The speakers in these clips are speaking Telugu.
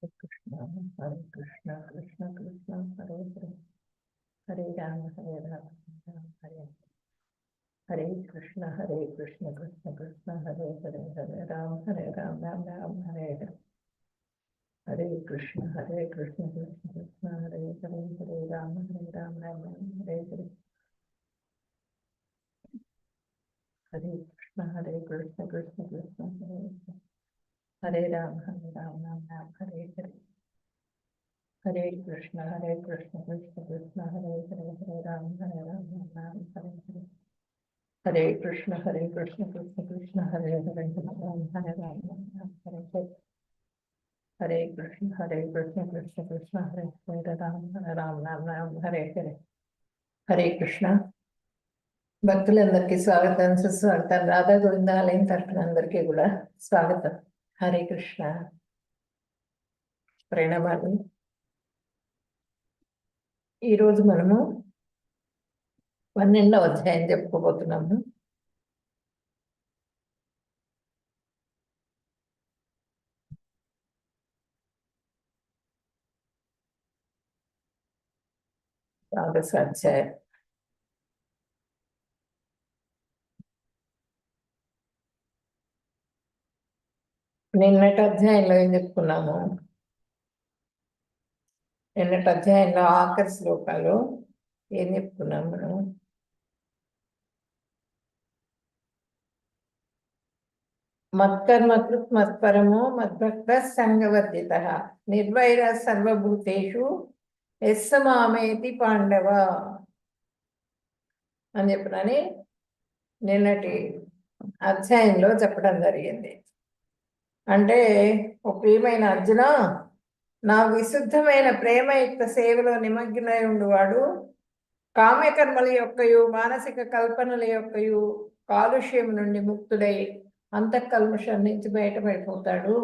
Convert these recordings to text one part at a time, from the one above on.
Krishna, Hare Krishna, Krishna Krishna, Hare Hare, Hare Rama, Hare Rama, Hare Hare Krishna, Krishna Krishna, Hare Hare, Hare Rama, Ram Ram, Hare Hare. Hare Krishna, Krishna Krishna, Hare Hare, Hare Rama, Ram Ram, Hare Hare. Hare Krishna, Krishna Krishna, Hare Rama, Ram Ram, Hare Hare. Hare Krishna, Krishna Krishna, Hare Hare, Hare Rama, Ram Ram, Hare Hare. Hare Krishna, Krishna Krishna, Hare Hare, Hare Rama, Hare Hare. Hare Krishna, Krishna Krishna, Hare Hare Ram Ram, Hare Hare. Hare Krishna. భక్తులందరికీ స్వాగతం, సుస్వాగతం. రాధా గోవిందాలయం తరఫున అందరికీ కూడా స్వాగతం. హరే కృష్ణ, ప్రణామాలు. ఈరోజు మనము 12వ అధ్యాయం చెప్పుకోబోతున్నాము. ద్వాదశ అధ్యాయం. నిన్నటి అధ్యాయంలో ఏం చెప్పుకున్నాము? నిన్నటి అధ్యాయంలో ఆఖరి శ్లోకాలు ఏం చెప్పుకున్నాము మనం? మత్కర్మకృత్ మత్పరమో మద్భక్త సంగవర్జిత నిర్వైర సర్వభూతేషు యస్సమామేతి పాండవ అని చెప్పినని నిన్నటి అధ్యాయంలో చెప్పడం జరిగింది. అంటే ఒక ప్రియమైన అర్జున, నా విశుద్ధమైన ప్రేమయుక్త సేవలో నిమగ్నై ఉండువాడు కామ్యకర్మల యొక్కయు మానసిక కల్పనల యొక్కయు కాలుష్యం నుండి ముక్తుడై అంతఃకల్మషం నుంచి బయటపడిపోతాడు.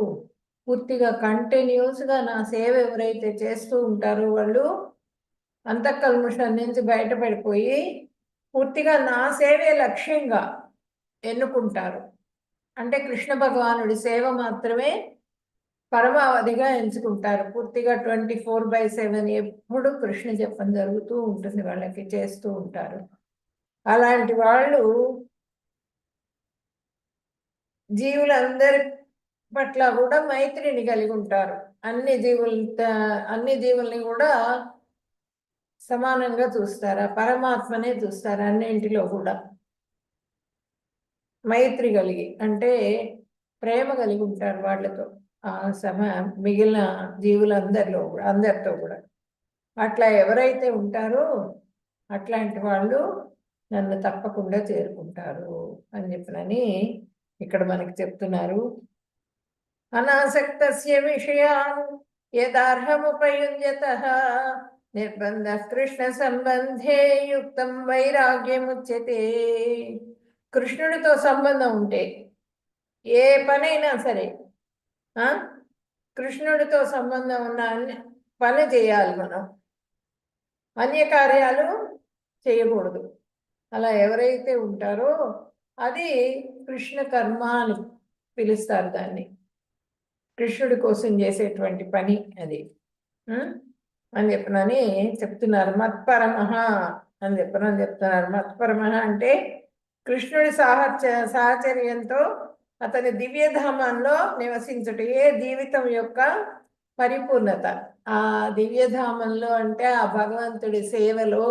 పూర్తిగా కంటిన్యూస్గా నా సేవ ఎవరైతే చేస్తూ ఉంటారో వాళ్ళు అంతఃకల్మషం నుంచి బయటపడిపోయి పూర్తిగా నా సేవే లక్ష్యంగా ఎన్నుకుంటారు. అంటే కృష్ణ భగవానుడి సేవ మాత్రమే పరమావధిగా ఎంచుకుంటారు. పూర్తిగా 24/7 ఎప్పుడు కృష్ణ జపం జరుగుతూ ఉంటుంది, వాళ్ళకి చేస్తూ ఉంటారు. అలాంటి వాళ్ళు జీవులందరి పట్ల కూడా మైత్రిని కలిగి ఉంటారు. అన్ని జీవుల్ని కూడా సమానంగా చూస్తారు, పరమాత్మనే చూస్తారు. అన్నింటిలో కూడా మైత్రి కలిగి అంటే ప్రేమ కలిగి ఉంటారు వాళ్ళతో, మిగిలిన జీవులందరిలో కూడా, అందరితో కూడా. అట్లా ఎవరైతే ఉంటారో అట్లాంటి వాళ్ళు నన్ను తప్పకుండా చేరుకుంటారు అని చెప్పినని ఇక్కడ మనకి చెప్తున్నారు. అనాసక్తస్య విషయాన్ యదార్హముపయుజ్యతః నిర్బంధ కృష్ణ సంబంధే యుక్తం వైరాగ్యముచ్యతే. కృష్ణుడితో సంబంధం ఉంటే ఏ పనైనా సరే, కృష్ణుడితో సంబంధం ఉన్న పని చేయాలి మనం, అన్య కార్యాలు చేయకూడదు. అలా ఎవరైతే ఉంటారో అది కృష్ణ కర్మ అని పిలుస్తారు. దాన్ని కృష్ణుడి కోసం చేసేటువంటి పని అది అని చెప్పనని చెప్తున్నారు. మత్పరమః అని చెప్తున్నారు. మత్పరమః అంటే కృష్ణుడి సాహచర్యంతో అతని దివ్యధామంలో నివసించుటే జీవితం యొక్క పరిపూర్ణత. ఆ దివ్యధామంలో అంటే ఆ భగవంతుడి సేవలో,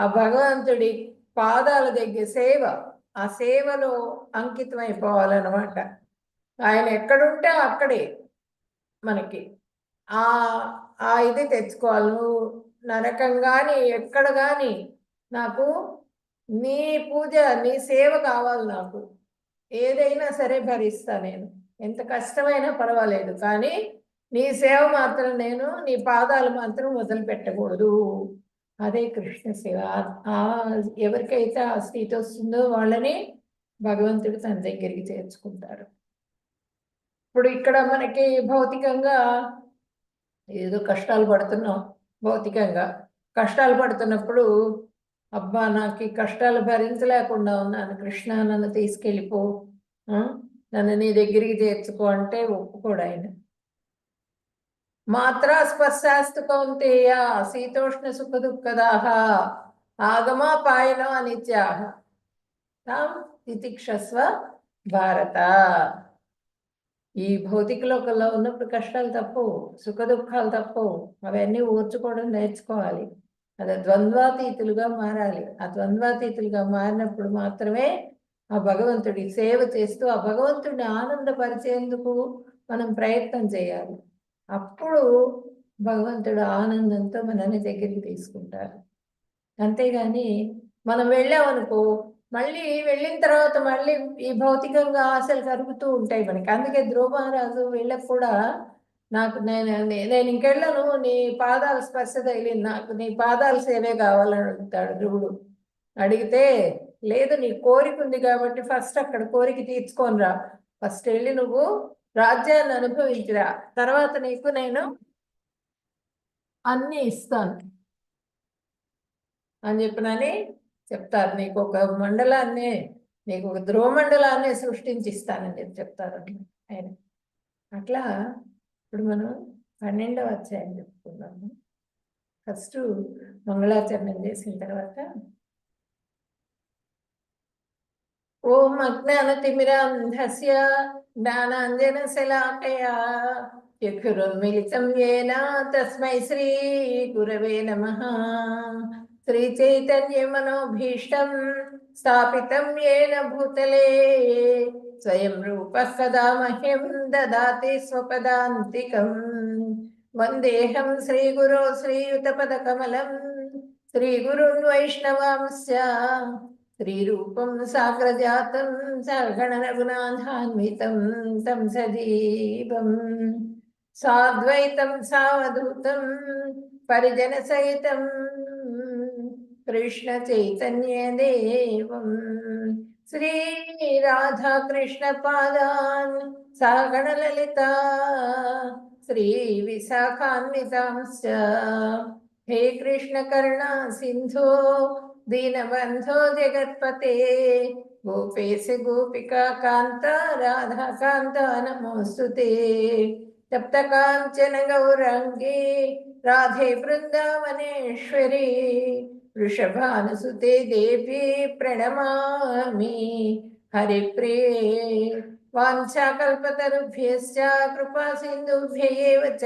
ఆ భగవంతుడి పాదాల దగ్గర సేవ, ఆ సేవలో అంకితం అయిపోవాలన్నమాట. ఆయన ఎక్కడుంటే అక్కడే మనకి ఆ ఇది తెచ్చుకోవాలి. నువ్వు నరకం కానీ ఎక్కడ కానీ నాకు నీ పూజ, నీ సేవ కావాలి. నాకు ఏదైనా సరే భరిస్తా, నేను ఎంత కష్టమైనా పర్వాలేదు, కానీ నీ సేవ మాత్రం, నేను నీ పాదాలు మాత్రం వదిలిపెట్టకూడదు. అదే కృష్ణ సేవ. ఆ ఎవరికైతే ఆ స్థితి వస్తుందో వాళ్ళని భగవంతుడు తన దగ్గరికి చేర్చుకుంటారు. ఇప్పుడు ఇక్కడ మనకి భౌతికంగా ఏదో కష్టాలు పడుతున్నాం. భౌతికంగా కష్టాలు పడుతున్నప్పుడు, అబ్బా నాకు ఈ కష్టాలు భరించలేకుండా ఉన్నాను, కృష్ణ నన్ను తీసుకెళ్ళిపో, నన్ను నీ దగ్గరికి చేర్చుకో అంటే ఒప్పుకోడు ఆయన. మాత్రా స్పర్శాస్తు కౌంతేయ శీతోష్ణ సుఖ దుఃఖదాహ ఆగమాపాయన అనిత్యాహ తాం తితిక్షస్వ భారత. ఈ భౌతిక లోకంలో ఉన్నప్పుడు కష్టాలు తప్పవు, సుఖ దుఃఖాలు తప్పవు. అవన్నీ ఓర్చుకోవడం నేర్చుకోవాలి. అది ద్వంద్వాతీతులుగా మారాలి. ఆ ద్వంద్వాతీతులుగా మారినప్పుడు మాత్రమే ఆ భగవంతుడి సేవ చేస్తూ ఆ భగవంతుడిని ఆనందపరిచేందుకు మనం ప్రయత్నం చేయాలి. అప్పుడు భగవంతుడు ఆనందంతో మనల్ని దగ్గరికి తీసుకుంటారు. అంతేగాని మనం వెళ్ళామనుకో, మళ్ళీ వెళ్ళిన తర్వాత మళ్ళీ ఈ భౌతికంగా ఆశలు కరుగుతూ ఉంటాయి మనకి. అందుకే ధ్రువ మహారాజు వెళ్ళక కూడా, నాకు నేను ఇంకెళ్ళను, నీ పాదాల స్పర్శ తగిలింది, నాకు నీ పాదాల సేవే కావాలని అడుగుతాడు ధ్రువుడు. అడిగితే, లేదు నీ కోరిక ఉంది కాబట్టి ఫస్ట్ అక్కడ కోరిక తీర్చుకొని రా, ఫస్ట్ వెళ్ళి నువ్వు రాజ్యాన్ని అనుభవించిరా, తర్వాత నీకు నేను అన్నీ ఇస్తాను అని చెప్పినని చెప్తారు. నీకు ఒక మండలాన్ని, నీకు ఒక ధ్రువ మండలాన్ని సృష్టించి ఇస్తానని చెప్పి చెప్తారు ఆయన. అట్లా ఇప్పుడు మనం 12వ అధ్యాయం చెప్పుకున్నాము. ఫస్ట్ మంగళాచరణం చేసిన తర్వాత, ఓం అజ్ఞానతిమిరాంధస్య జ్ఞానాంజనశలాకయా చక్షురున్మిళితం యేన తస్మై శ్రీ గురవే నమః. శ్రీచైతన్యమనోభీష్టం స్థాపితం యేన భూతలే స్వయం రూపః కదా మహ్యం దదాతి స్వపదాంతికం. వందేహం శ్రీగురో శ్రీయుతపదకమలం శ్రీగురున్ వైష్ణవాంశ్చ శ్రీరూపం సాగ్రజాతం సగణ రఘునాథాన్వితం తం సజీవం సాద్వైతం సావధూతం పరిజన సహితం కృష్ణ చైతన్య దేవం శ్రీ రాధా కృష్ణ పాదాన్ సగణ లలిత శ్రీ విశాఖాన్వితాంశ్చ హే కృష్ణ కరుణా సింధో దీనబంధో జగత్పతే గోపేశ గోపికా కాంత రాధా కాంత నమోస్తుతే. తప్త కాంచన గౌరాంగే రాధే బృందావనేశ్వరి వృషభానుసుతే దేవి ప్రణమామి హరిప్రియ. వాంఛాకల్పతరుభ్యశ్చ కృపా సింధుభ్య ఏవ చ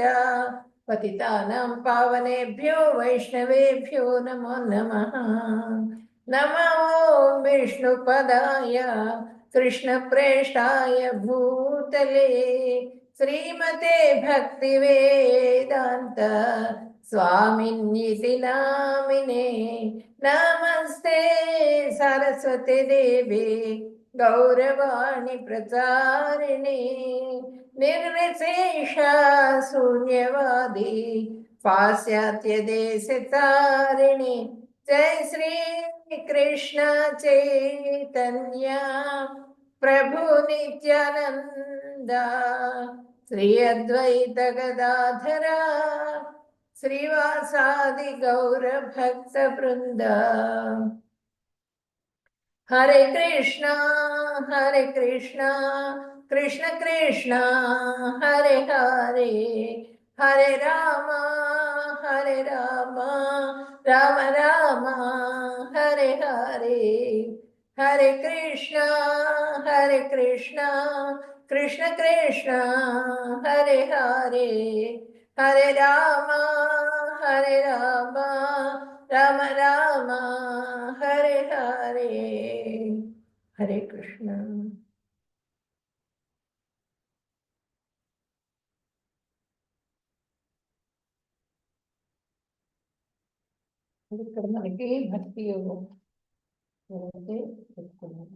పతితానాం పావనేభ్యో వైష్ణవేభ్యో నమో నమః. నమో విష్ణుపదాయ కృష్ణప్రేష్టాయ భూతలే శ్రీమతే భక్తివేదాంత స్వామిన్యితి నామినే. నమస్తే సరస్వతి దేవి గౌరవాణి ప్రచారిణి నిర్విశేష శూన్యవాది పాశ్చాత్య దేశ తారిణి. జై శ్రీ కృష్ణ చైతన్య ప్రభు నిత్యానంద శ్రీ అద్వైత గదాధర శ్రీవాసాది గౌర భక్త బృంద. హరే కృష్ణ కృష్ణ కృష్ణ హరే హరే, హరే రామ రామ రామ హరే హరే. హరే కృష్ణ కృష్ణ కృష్ణ హరే హరే, హరే రామ రామ రామ హరే హరే. హరే కృష్ణ. ఇక్కడ మనకి భక్తి యోగం గురించి చెప్పుకున్నాం.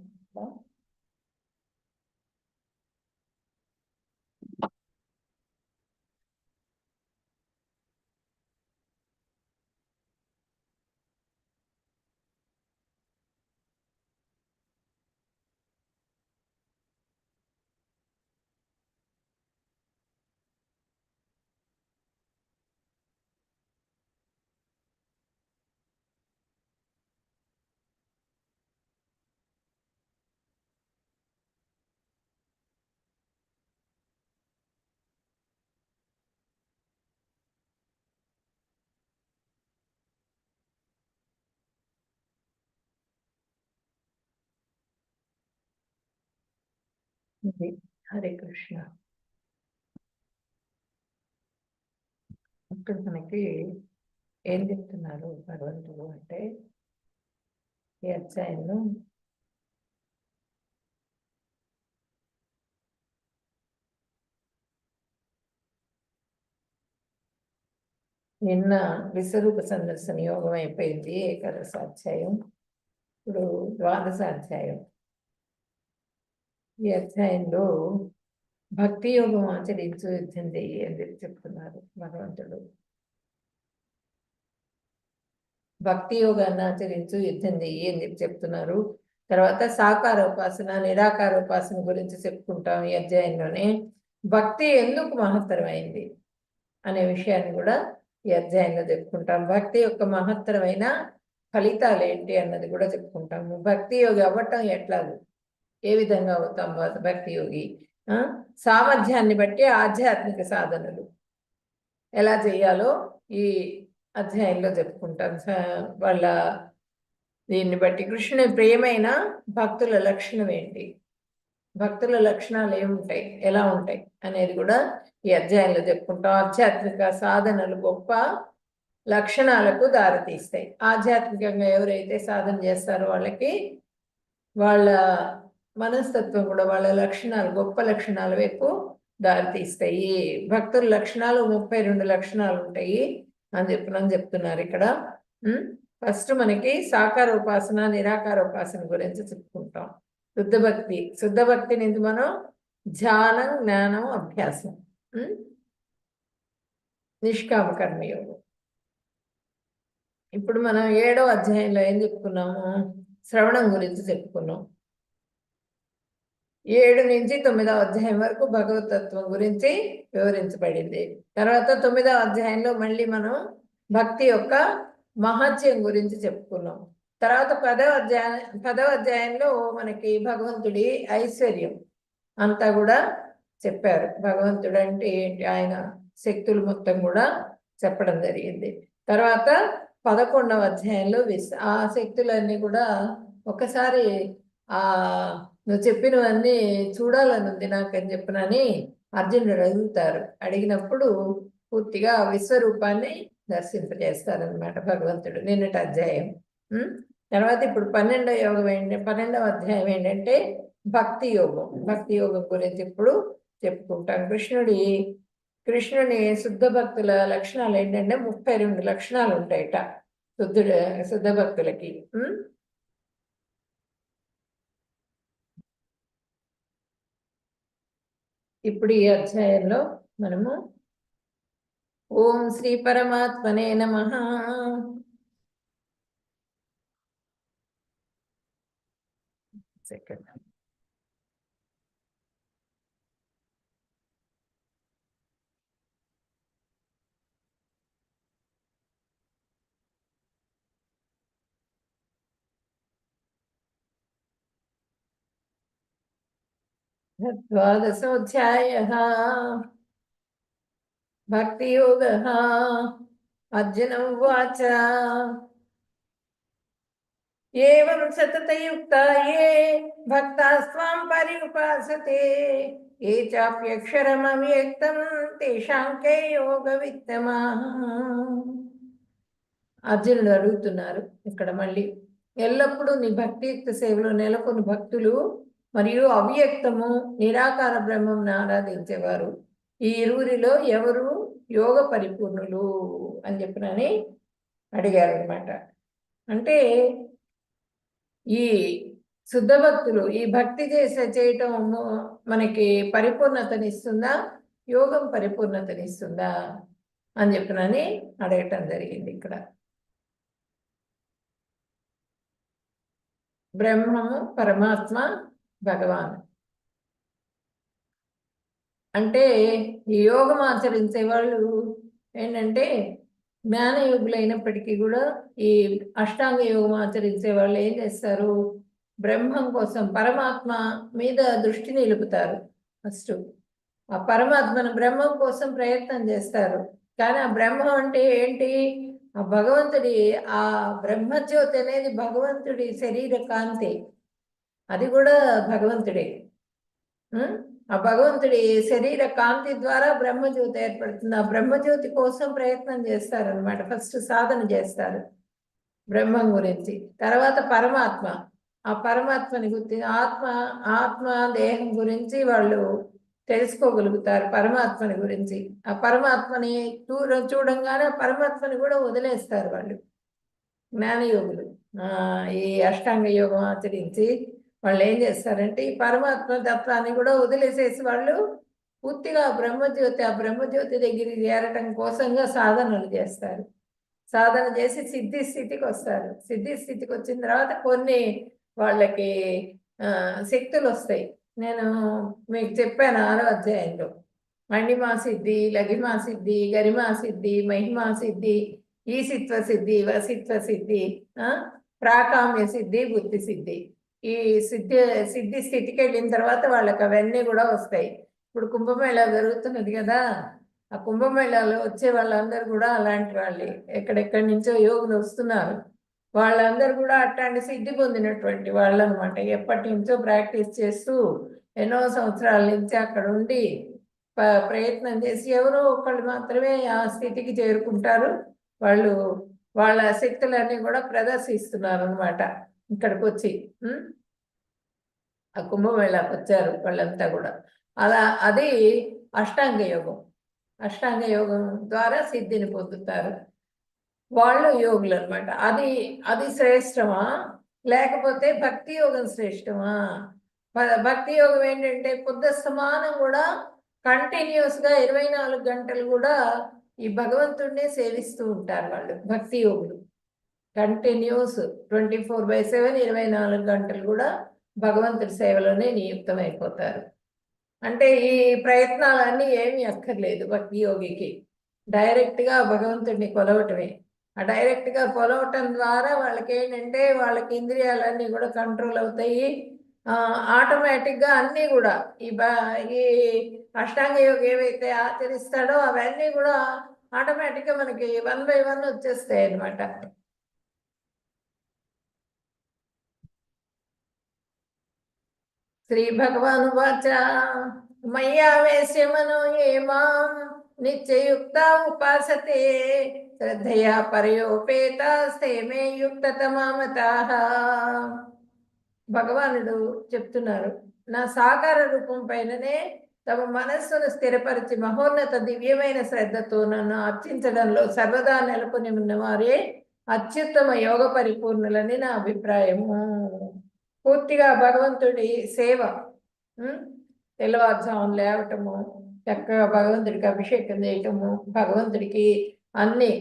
హరే కృష్ణ. ఇక్కడ మనకి ఏం చెప్తున్నారు భగవంతుడు అంటే, ఈ అధ్యాయంలో నిన్న విశ్వరూప సందర్శన యోగం అయిపోయింది, ఏకాదశ అధ్యాయం. ఇప్పుడు ద్వాదశ అధ్యాయం. ఈ అధ్యాయంలో భక్తి యోగం ఆచరించు యుద్ధం చెయ్యి అని చెప్తున్నారు భగవంతుడు. భక్తి యోగాన్ని ఆచరించు యుద్ధం చెయ్యి అని చెప్తున్నారు. తర్వాత సాకార ఉపాసన, నిరాకార ఉపాసన గురించి చెప్పుకుంటాం ఈ అధ్యాయంలోనే. భక్తి ఎందుకు మహత్తరమైంది అనే విషయాన్ని కూడా ఈ అధ్యాయంలో చెప్పుకుంటాం. భక్తి యొక్క మహత్తరమైన ఫలితాలు ఏంటి అన్నది కూడా చెప్పుకుంటాము. భక్తి యోగి అవ్వటం ఎట్లాగూ, ఏ విధంగా అవుతాం భక్తి యోగి, సామర్థ్యాన్ని బట్టి ఆధ్యాత్మిక సాధనలు ఎలా చేయాలో ఈ అధ్యాయంలో చెప్పుకుంటాం. వాళ్ళ దీన్ని బట్టి కృష్ణుని ప్రియమైన భక్తుల లక్షణం ఏంటి, భక్తుల లక్షణాలు ఏముంటాయి, ఎలా ఉంటాయి అనేది కూడా ఈ అధ్యాయంలో చెప్పుకుంటాం. ఆధ్యాత్మిక సాధనలు గొప్ప లక్షణాలకు దారితీస్తాయి. ఆధ్యాత్మికంగా ఎవరైతే సాధన చేస్తారో వాళ్ళకి వాళ్ళ మనస్తత్వం కూడా, వాళ్ళ లక్షణాలు, గొప్ప లక్షణాల వైపు దారితీస్తాయి. భక్తుల లక్షణాలు 32 లక్షణాలు ఉంటాయి అని చెప్తున్నారు ఇక్కడ. ఫస్ట్ మనకి సాకార ఉపాసన, నిరాకార ఉపాసన గురించి చెప్పుకుంటాం. శుద్ధ భక్తిని మనం ధ్యానం, జ్ఞానం, అభ్యాసం, నిష్కామ కర్మయోగం. ఇప్పుడు మనం 7వ అధ్యాయంలో ఏం చెప్పుకున్నాము, శ్రవణం గురించి చెప్పుకున్నాం. 7 నుంచి 9వ అధ్యాయం వరకు భగవతత్వం గురించి వివరించబడింది. తర్వాత 9వ అధ్యాయంలో మళ్ళీ మనం భక్తి యొక్క మహత్యం గురించి చెప్పుకున్నాం. తర్వాత 10వ అధ్యాయంలో మనకి భగవంతుడి ఐశ్వర్యం అంతా కూడా చెప్పారు. భగవంతుడు అంటే ఏంటి, ఆయన శక్తులు మొత్తం కూడా చెప్పడం జరిగింది. తర్వాత 11వ అధ్యాయంలో ఆ శక్తులన్నీ కూడా ఒకసారి నువ్వు చెప్పినవన్నీ చూడాలని ఉంది నాకని చెప్పినని అర్జునుడు అడుగుతారు. అడిగినప్పుడు పూర్తిగా విశ్వరూపాన్ని దర్శింపజేస్తారనమాట భగవంతుడు. నిన్నటి అధ్యాయం. తర్వాత ఇప్పుడు 12వ అధ్యాయం ఏంటంటే భక్తి యోగం. భక్తి యోగం గురించి ఇప్పుడు చెప్పుకుంటాం. కృష్ణుని శుద్ధ భక్తుల లక్షణాలు ఏంటంటే 32 లక్షణాలు ఉంటాయట శుద్ధ భక్తులకి. ఇప్పుడు ఈ అధ్యాయంలో మనము ఓం శ్రీ పరమాత్మనే నమః. సెకండ్ ద్వాదశోऽధ్యాయः భక్తియోగः. అర్జున ఉవాచ ఏవం సతతయుక్తా ఏ భక్తాస్త్వాం పర్యుపాసతే ఏ చాప్యక్షరమవ్యక్తం తేషాం కే యోగ విత్తమాః. అర్జునుడు అడుగుతున్నారు ఇక్కడ మళ్ళీ, ఎల్లప్పుడూ నీ భక్తియుక్త సేవలో నెలకొని భక్తులు మరియు అవ్యక్తము నిరాకార బ్రహ్మంను ఆరాధించేవారు, ఈ ఇరువురిలో ఎవరు యోగ పరిపూర్ణులు అని చెప్పినని అడిగారు అనమాట. అంటే ఈ శుద్ధ భక్తులు ఈ భక్తి చేయటం మనకి పరిపూర్ణతనిస్తుందా, యోగం పరిపూర్ణతనిస్తుందా అని చెప్పినని అడగటం జరిగింది. ఇక్కడ బ్రహ్మము, పరమాత్మ, భగవాన్ అంటే ఈ యోగం ఆచరించే వాళ్ళు ఏంటంటే జ్ఞానయోగులైనప్పటికీ కూడా ఈ అష్టాంగ యోగం ఆచరించే వాళ్ళు ఏం చేస్తారు, బ్రహ్మం కోసం పరమాత్మ మీద దృష్టి నిలుపుతారు. ఫస్ట్ ఆ పరమాత్మను బ్రహ్మం కోసం ప్రయత్నం చేస్తారు. కానీ ఆ బ్రహ్మం అంటే ఏంటి, ఆ భగవంతుడి ఆ బ్రహ్మజ్యోతి అనేది భగవంతుడి శరీర కాంతి, అది కూడా భగవంతుడే. ఆ భగవంతుడి శరీర కాంతి ద్వారా బ్రహ్మజ్యోతి ఏర్పడుతుంది. ఆ బ్రహ్మజ్యోతి కోసం ప్రయత్నం చేస్తారనమాట. ఫస్ట్ సాధన చేస్తారు బ్రహ్మం గురించి. తర్వాత పరమాత్మ, ఆ పరమాత్మని గురించి ఆత్మ దేహం గురించి వాళ్ళు తెలుసుకోగలుగుతారు. పరమాత్మని గురించి ఆ పరమాత్మని చూడంగానే పరమాత్మని కూడా వదిలేస్తారు వాళ్ళు జ్ఞానయోగులు. ఈ అష్టాంగ యోగం ఆచరించి వాళ్ళు ఏం చేస్తారంటే ఈ పరమాత్మ తత్వాన్ని కూడా వదిలేసేసి వాళ్ళు పూర్తిగా ఆ బ్రహ్మజ్యోతి దగ్గరికి చేరటం కోసంగా సాధనలు చేస్తారు. సాధన చేసి సిద్ధి స్థితికి వస్తారు. సిద్ధి స్థితికి వచ్చిన తర్వాత కొన్ని వాళ్ళకి శక్తులు వస్తాయి. నేను మీకు చెప్పాను 6వ అధ్యాయంలో మణిమా సిద్ధి, లఘిమా సిద్ధి, గరిమా సిద్ధి, మహిమా సిద్ధి, ఈసిత్వ సిద్ధి, వసిత్వ సిద్ధి, ప్రాకామ్య సిద్ధి, బుద్ధి సిద్ధి. ఈ సిద్ధి స్థితికి వెళ్ళిన తర్వాత వాళ్ళకి అవన్నీ కూడా వస్తాయి. ఇప్పుడు కుంభమేళా జరుగుతున్నది కదా, ఆ కుంభమేళాలో వచ్చే వాళ్ళందరూ కూడా అలాంటి వాళ్ళే. ఎక్కడెక్కడి నుంచో యోగులు వస్తున్నారు. వాళ్ళందరూ కూడా అట్లాంటి సిద్ధి పొందినటువంటి వాళ్ళు అనమాట. ఎప్పటి నుంచో ప్రాక్టీస్ చేస్తూ ఎన్నో సంవత్సరాల నుంచి అక్కడ ఉండి ప్రయత్నం చేసి ఎవరో ఒకళ్ళు మాత్రమే ఆ స్థితికి చేరుకుంటారు. వాళ్ళు వాళ్ళ శక్తులన్నీ కూడా ప్రదర్శిస్తున్నారు అనమాట. ఇక్కడికి వచ్చి ఆ కుంభమేళాకు వచ్చారు వాళ్ళంతా కూడా. అది అష్టాంగ యోగం. అష్టాంగ యోగం ద్వారా సిద్ధిని పొందుతారు వాళ్ళు యోగులు అనమాట. అది శ్రేష్టమా లేకపోతే భక్తి యోగం శ్రేష్టమా? భక్తి యోగం ఏంటంటే పొద్దు సమానం కూడా కంటిన్యూస్గా 24 గంటలు కూడా ఈ భగవంతుడినే సేవిస్తూ ఉంటారు వాళ్ళు భక్తి యోగులు. కంటిన్యూస్ 24/7 24 గంటలు కూడా భగవంతుడి సేవలోనే నియుక్తమైపోతారు. అంటే ఈ ప్రయత్నాలన్నీ ఏమీ అక్కర్లేదు భక్తి యోగికి. డైరెక్ట్గా భగవంతుడిని కొలవటమే. ఆ డైరెక్ట్గా కొలవటం ద్వారా వాళ్ళకి ఏంటంటే వాళ్ళకి ఇంద్రియాలన్నీ కూడా కంట్రోల్ అవుతాయి. ఆటోమేటిక్గా అన్నీ కూడా ఈ అష్టాంగ యోగి ఏవైతే ఆచరిస్తాడో అవన్నీ కూడా ఆటోమేటిక్గా మనకి 1 by 1 వచ్చేస్తాయి అన్నమాట. శ్రీ భగవాను వాచ మయ్యావేశ్య మనో ఏ మాం నిత్యయుక్త ఉపాసతే శ్రద్ధయా పరయోపేతాస్తే మే యుక్తతమామతాః. భగవానుడు చెప్తున్నారు, నా సాకార రూపం పైననే తమ మనస్సును స్థిరపరిచి మహోన్నత దివ్యమైన శ్రద్ధతో నన్ను అర్చించడంలో సర్వదా నెలకొని ఉన్నవారే అత్యుత్తమ యోగ పరిపూర్ణులని నా అభిప్రాయము. పూర్తిగా భగవంతుడి సేవ, తెల్లవారుజామున లేవటము, చక్కగా భగవంతుడికి అభిషేకం చేయటము, భగవంతుడికి అన్ని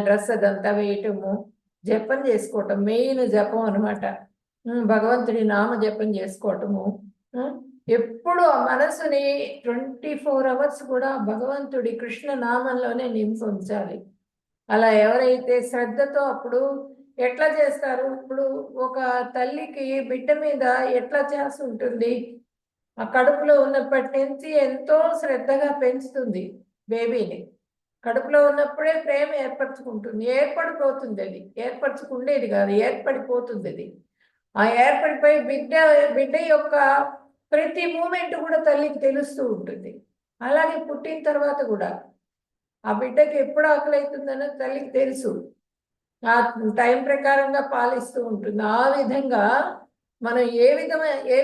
డ్రెస్ అదంతా వేయటము, జపం చేసుకోవటం, మెయిన్ జపం అనమాట. భగవంతుడి నామ జపం చేసుకోవటము, ఎప్పుడు ఆ మనసుని 24 hours కూడా భగవంతుడి కృష్ణ నామంలోనే నింపి ఉంచాలి. అలా ఎవరైతే శ్రద్ధతో అప్పుడు ఎట్లా చేస్తారు, ఇప్పుడు ఒక తల్లికి బిడ్డ మీద ఎట్లా చేసి ఉంటుంది, ఆ కడుపులో ఉన్నప్పటి నుంచి ఎంతో శ్రద్ధగా పెంచుతుంది బేబీని. కడుపులో ఉన్నప్పుడే ప్రేమ ఏర్పరచుకుంటుంది, ఏర్పడిపోతుంది. అది ఏర్పరచుకుండేది కాదు, ఏర్పడిపోతుంది. అది ఆ ఏర్పడిపోయి బిడ్డ యొక్క ప్రతి మూమెంట్ కూడా తల్లికి తెలుస్తూ ఉంటుంది. అలాగే పుట్టిన తర్వాత కూడా ఆ బిడ్డకి ఎప్పుడు ఆకలి అవుతుందనో తల్లికి తెలుసు, ఆ టైం ప్రకారంగా పాలిస్తూ ఉంటుంది. ఆ విధంగా మనం ఏ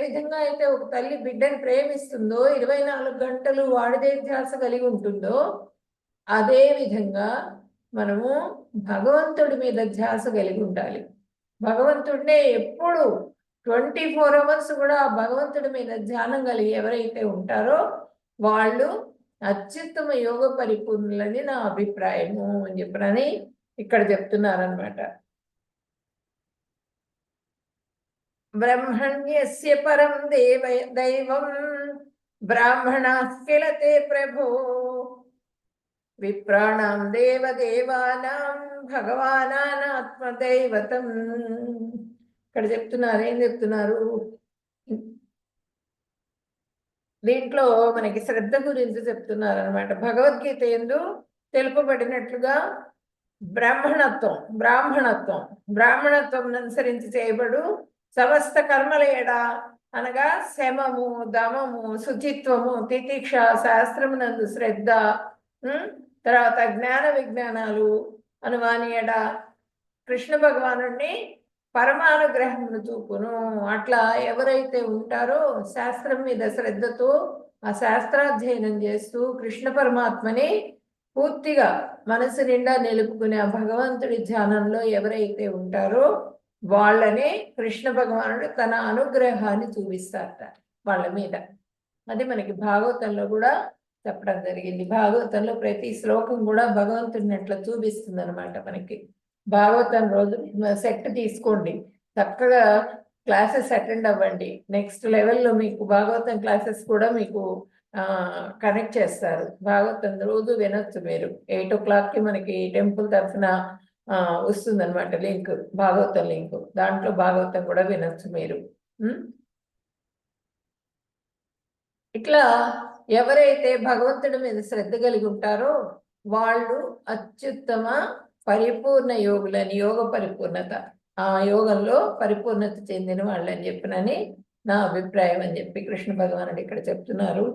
విధంగా అయితే ఒక తల్లి బిడ్డని ప్రేమిస్తుందో 24 గంటలు వాడిదే ధ్యాస కలిగి ఉంటుందో, అదే విధంగా మనము భగవంతుడి మీద ధ్యాస కలిగి ఉండాలి. భగవంతుడినే ఎప్పుడు 24 అవర్స్ కూడా భగవంతుడి మీద ధ్యానం కలిగి ఎవరైతే ఉంటారో వాళ్ళు అత్యుత్తమ యోగ పరిపూర్ణులని నా అభిప్రాయము అని చెప్పనని ఇక్కడ చెప్తున్నారనమాట. బ్రహ్మణ్యస్య పరం దైవం బ్రాహ్మణాః కిల తే ప్రభో విప్రాణాం దేవదేవానాం భగవానాత్మదైవతం. ఇక్కడ చెప్తున్నారు, ఏం చెప్తున్నారు దీంట్లో మనకి శ్రద్ధ గురించి చెప్తున్నారు అనమాట. భగవద్గీత యందు తెలుపబడినట్లుగా బ్రాహ్మణత్వం అనుసరించి చేయబడు సమస్త కర్మల ఎడ అనగా శమము, దమము, శుచిత్వము, తితిక్ష, శాస్త్రమునందు శ్రద్ధ, తర్వాత జ్ఞాన విజ్ఞానాలు అనువాని ఎడ కృష్ణ భగవానుడిని పరమానుగ్రహమును చూపును. అట్లా ఎవరైతే ఉంటారో శాస్త్రం మీద శ్రద్ధతో ఆ శాస్త్రాధ్యయనం చేస్తూ కృష్ణ పరమాత్మని పూర్తిగా మనసు నిండా నిలుపుకునే ఆ భగవంతుడి ధ్యానంలో ఎవరైతే ఉంటారో వాళ్ళనే కృష్ణ భగవానుడు తన అనుగ్రహాన్ని చూపిస్తారట వాళ్ళ మీద. అది మనకి భాగవతంలో కూడా చెప్పడం జరిగింది. భాగవతంలో ప్రతి శ్లోకం కూడా భగవంతుడిని అట్లా చూపిస్తుంది అనమాట మనకి. భాగవతం రోజు సెట్ తీసుకోండి, చక్కగా క్లాసెస్ అటెండ్ అవ్వండి. నెక్స్ట్ లెవెల్లో మీకు భాగవతం క్లాసెస్ కూడా మీకు కనెక్ట్ చేస్తారు. భాగవతం రోజు వినొచ్చు మీరు. 8 o'clockకి మనకి టెంపుల్ తరఫున వస్తుంది అనమాట లింక్, భాగవతం లింక్. దాంట్లో భాగవతం కూడా వినొచ్చు మీరు. ఇట్లా ఎవరైతే భగవంతుడి మీద శ్రద్ధ కలిగి ఉంటారో వాళ్ళు అత్యుత్తమ పరిపూర్ణ యోగులని, యోగ పరిపూర్ణత, ఆ యోగంలో పరిపూర్ణత చెందిన వాళ్ళని చెప్పినని నా అభిప్రాయం అని చెప్పి కృష్ణ భగవానుడు ఇక్కడ చెప్తున్నారు.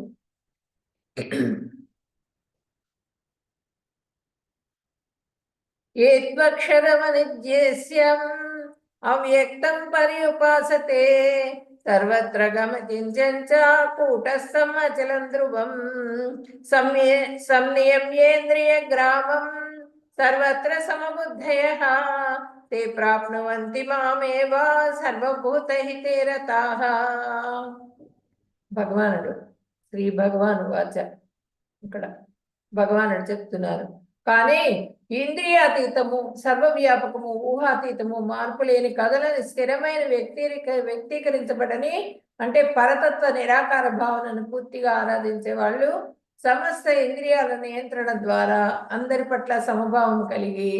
ఏత్వక్షరమనిజ్యేస్యం అవ్యక్తం పర్యుపాసతే సర్వత్ర గమకించ కూటస్థం అచలం ధ్రువం సంనియమ్యేంద్రియ గ్రామం సర్వత్ర సమబుద్ధయః తే ప్రాప్నువంతి మామేవ సర్వభూతహితే రతాః. భగవానుడు శ్రీ భగవాను వాచ ఇక్కడ భగవానుడు చెప్తున్నారు. కానీ ఇంద్రియాతీతము, సర్వవ్యాపకము, ఊహాతీతము, మార్పు లేని కథలని స్థిరమైన వ్యక్తీకరించబడని అంటే పరతత్వ నిరాకార భావనను పూర్తిగా ఆరాధించే వాళ్ళు సమస్త ఇంద్రియాల నియంత్రణ ద్వారా అందరి పట్ల సమభావం కలిగి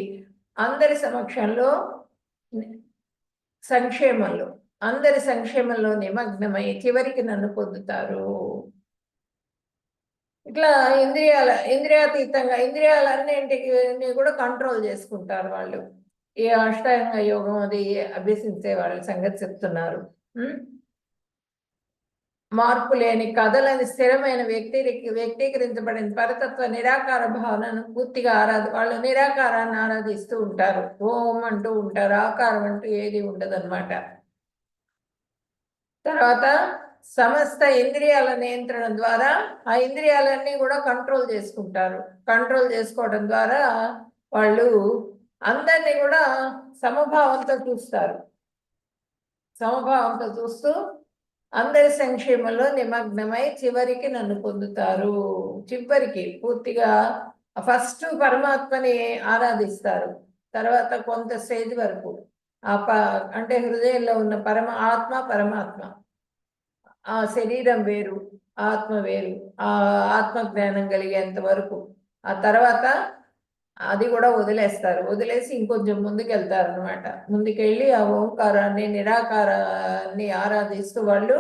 అందరి సమక్షంలో అందరి సంక్షేమంలో నిమగ్నమై చివరికి నన్ను పొందుతారు. ఇట్లా ఇంద్రియాతీతంగా ఇంద్రియాలన్నింటిని కూడా కంట్రోల్ చేసుకుంటారు వాళ్ళు. ఈ అష్టాంగ యోగం అది అభ్యసించే వాళ్ళ సంగతి చెప్తున్నారు. మార్పు లేని కథలని స్థిరమైన వ్యక్తీకరించబడిన పరతత్వ నిరాకార భావనను పూర్తిగా వాళ్ళు నిరాకారాన్ని ఆరాధిస్తూ ఉంటారు. ఓం అంటూ ఉంటారు, ఆకారం అంటూ ఏది ఉండదన్నమాట. తర్వాత సమస్త ఇంద్రియాల నియంత్రణ ద్వారా ఆ ఇంద్రియాలన్నీ కూడా కంట్రోల్ చేసుకుంటారు. కంట్రోల్ చేసుకోవడం ద్వారా వాళ్ళు అందరినీ కూడా సమభావంతో చూస్తూ అందరి సంక్షేమంలో నిమగ్నమై చివరికి నన్ను పొందుతారు. చివరికి పూర్తిగా ఫస్ట్ పరమాత్మని ఆరాధిస్తారు. తర్వాత కొంత స్టేజ్ వరకు అంటే హృదయంలో ఉన్న పరమాత్మ, ఆ శరీరం వేరు, ఆత్మ వేరు, ఆ ఆత్మ జ్ఞానం కలిగేంత వరకు. ఆ తర్వాత అది కూడా వదిలేసి ఇంకొంచెం ముందుకెళ్తారు అనమాట. ముందుకెళ్ళి ఆ ఓంకారాన్ని, నిరాకారాన్ని ఆరాధిస్తూ వాళ్ళు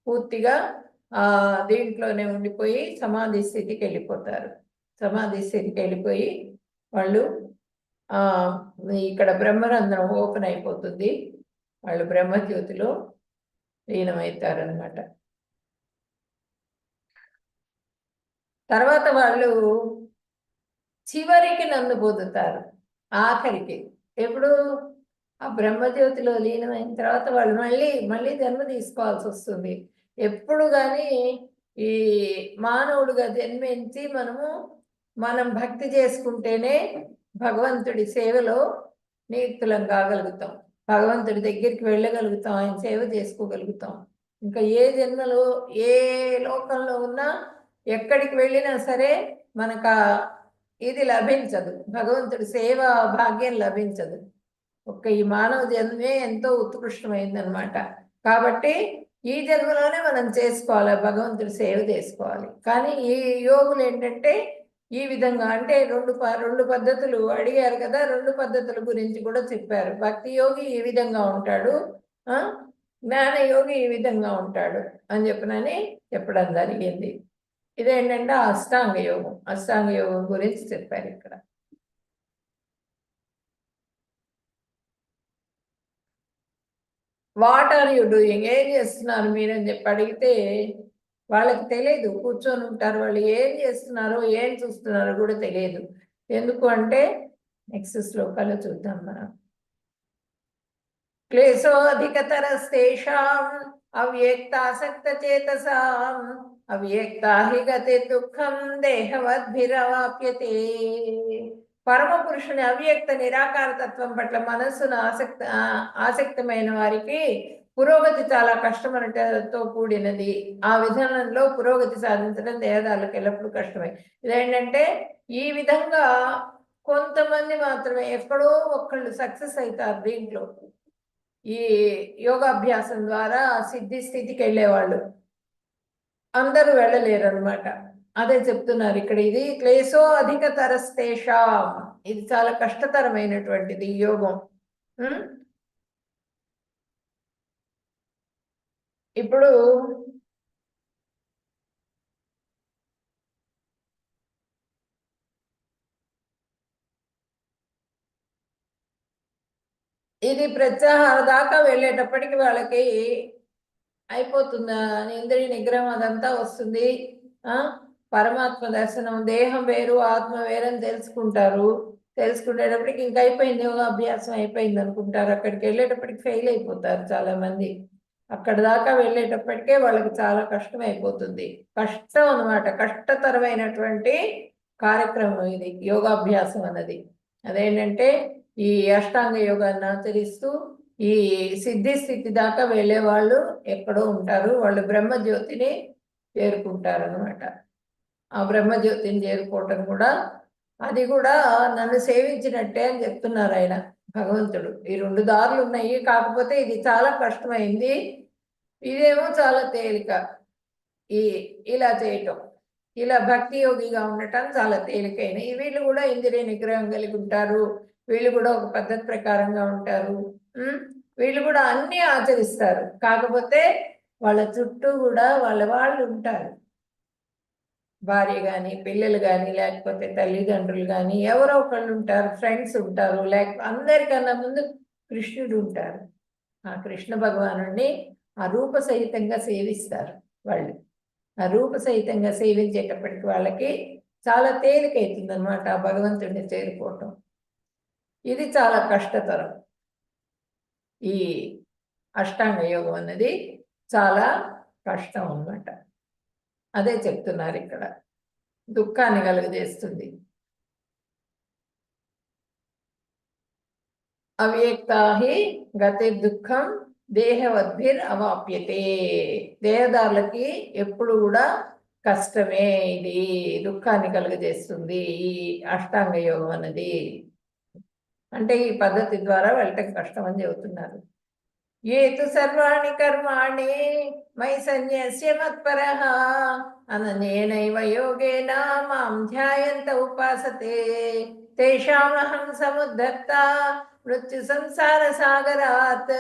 పూర్తిగా దీంట్లోనే ఉండిపోయి సమాధి స్థితికి వెళ్ళిపోతారు. సమాధి స్థితికి వెళ్ళిపోయి వాళ్ళు ఇక్కడ బ్రహ్మరంధ్రం ఓపెన్ అయిపోతుంది, వాళ్ళు బ్రహ్మజ్యోతిలో లీనమవుతారనమాట. తర్వాత వాళ్ళు చివరికి నన్ను పొందుతారు. ఆఖరికి ఎప్పుడు ఆ బ్రహ్మజ్యోతిలో లీనమైన తర్వాత వాళ్ళు మళ్ళీ జన్మ తీసుకోవాల్సి వస్తుంది. ఎప్పుడు కానీ ఈ మానవుడుగా జన్మించి మనం భక్తి చేసుకుంటేనే భగవంతుడి సేవలో నియుక్తులం కాగలుగుతాం, భగవంతుడి దగ్గరికి వెళ్ళగలుగుతాం, ఆయన సేవ చేసుకోగలుగుతాం. ఇంకా ఏ జన్మలో ఏ లోకంలో ఉన్నా ఎక్కడికి వెళ్ళినా సరే మనకు ఇది లభించదు, భగవంతుడి సేవ భాగ్యం లభించదు. ఒక్క ఈ మానవ జన్మే ఎంతో ఉత్కృష్టమైందనమాట. కాబట్టి ఈ జన్మలోనే మనం చేసుకోవాలి, భగవంతుడి సేవ చేసుకోవాలి. కానీ ఈ యోగులు ఏంటంటే ఈ విధంగా అంటే రెండు పద్ధతులు అడిగారు కదా, రెండు పద్ధతుల గురించి కూడా చెప్పారు. భక్తి యోగి ఈ విధంగా ఉంటాడు, జ్ఞాన యోగి ఈ విధంగా ఉంటాడు అని చెప్పడం జరిగింది. ఇదేంటంటే అష్టాంగ యోగం, అష్టాంగ యోగం గురించి చెప్పారు ఇక్కడ. వాట్ ఆర్ యూ డూయింగ్, ఏం చేస్తున్నారు మీరని చెప్పి అడిగితే వాళ్ళకి తెలియదు, కూర్చొని ఉంటారు. వాళ్ళు ఏం చేస్తున్నారో ఏం చూస్తున్నారో కూడా తెలియదు. ఎందుకు అంటే నెక్స్ట్ శ్లోకాలు చూద్దాం మనం. క్లేశోధికతరస్తేషాం అవ్యక్తాసక్త చేతసాం అవ్యక్తా హి గతి దుఃఖం దేహవద్భిరవాప్యతే. పరమ పురుషుని అవ్యక్త నిరాకార తత్వం పట్ల మనస్సును ఆసక్తమైన వారికి పురోగతి చాలా కష్టమనటతో కూడినది. ఆ విధానంలో పురోగతి సాధించడం దేహదారులకు ఎల్లప్పుడూ కష్టమే. ఇదేంటంటే ఈ విధంగా కొంతమంది మాత్రమే ఎక్కడో ఒక్కళ్ళు సక్సెస్ అవుతారు దీంట్లో. ఈ యోగాభ్యాసం ద్వారా సిద్ధి స్థితికి వెళ్ళేవాళ్ళు అందరూ వెళ్ళలేరు అనమాట. అదే చెప్తున్నారు ఇక్కడ. ఇది క్లేశో అధిక తరస్తేషా, ఇది చాలా కష్టతరమైనటువంటిది యోగం. ఇప్పుడు ఇది ప్రత్యాహార దాకా వెళ్ళేటప్పటికి వాళ్ళకి అయిపోతుందా ఇంద్రియ నిగ్రహం అదంతా వస్తుంది. పరమాత్మ దర్శనం, దేహం వేరు ఆత్మ వేరని తెలుసుకుంటారు. తెలుసుకునేటప్పటికి ఇంక అయిపోయింది, యోగాభ్యాసం అయిపోయింది అనుకుంటారు. అక్కడికి వెళ్ళేటప్పటికి ఫెయిల్ అయిపోతారు చాలా మంది. అక్కడ దాకా వెళ్ళేటప్పటికే వాళ్ళకి చాలా కష్టం అయిపోతుంది. కష్టం అన్నమాట, కష్టతరమైనటువంటి కార్యక్రమం ఇది యోగాభ్యాసం అన్నది. అదేంటంటే ఈ అష్టాంగ యోగాన్ని ఆచరిస్తూ ఈ సిద్ధి స్థితి దాకా వెళ్ళే వాళ్ళు ఎక్కడో ఉంటారు. వాళ్ళు బ్రహ్మజ్యోతిని చేరుకుంటారు అనమాట. ఆ బ్రహ్మజ్యోతిని చేరుకోవటం కూడా అది కూడా నన్ను సేవించినట్టే అని చెప్తున్నారు ఆయన భగవంతుడు. ఈ రెండు దారులు ఉన్నాయి, కాకపోతే ఇది చాలా కష్టమైంది, ఇదేమో చాలా తేలిక. ఇలా చేయటం, ఇలా భక్తి యోగిగా ఉండటం చాలా తేలికైన. వీళ్ళు కూడా ఇంద్రియ నిగ్రహం కలిగి ఉంటారు, వీళ్ళు కూడా ఒక పద్ధతి ప్రకారంగా ఉంటారు, వీళ్ళు కూడా అన్నీ ఆచరిస్తారు. కాకపోతే వాళ్ళ చుట్టూ కూడా వాళ్ళు ఉంటారు, భార్య కానీ పిల్లలు కానీ లేకపోతే తల్లిదండ్రులు కానీ ఎవరో ఒకళ్ళు ఉంటారు, ఫ్రెండ్స్ ఉంటారు, లేకపోతే అందరికన్నా ముందు కృష్ణుడు ఉంటారు. ఆ కృష్ణ భగవానుడిని ఆ రూప సహితంగా సేవిస్తారు వాళ్ళు. ఆ రూప సహితంగా సేవించేటప్పటికి వాళ్ళకి చాలా తేలికైతుంది అనమాట ఆ భగవంతుడిని చేరుకోవటం. ఇది చాలా కష్టతరం. ఈ అష్టాంగ యోగం అన్నది చాలా కష్టం అన్నమాట. అదే చెప్తున్నారు ఇక్కడ, దుఃఖాన్ని కలుగజేస్తుంది. అవ్యక్తాహి గతి దుఃఖం దేహవద్భిర్ అవాప్యతే. దేహదారులకి ఎప్పుడు కూడా కష్టమే, ఇది దుఃఖాన్ని కలుగజేస్తుంది ఈ అష్టాంగ యోగం అన్నది. అంటే ఈ పద్ధతి ద్వారా వెళ్ళటం కష్టం అని చెబుతున్నారు. ఏతు సర్వాణి కర్మాణి మయి సన్యస్య మత్పరః అనన్యేనైవ యోగేన మాం ధ్యాయంత ఉపాసతే తేషామహం సముద్ధర్త మృత్యు సంసార సాగరాత్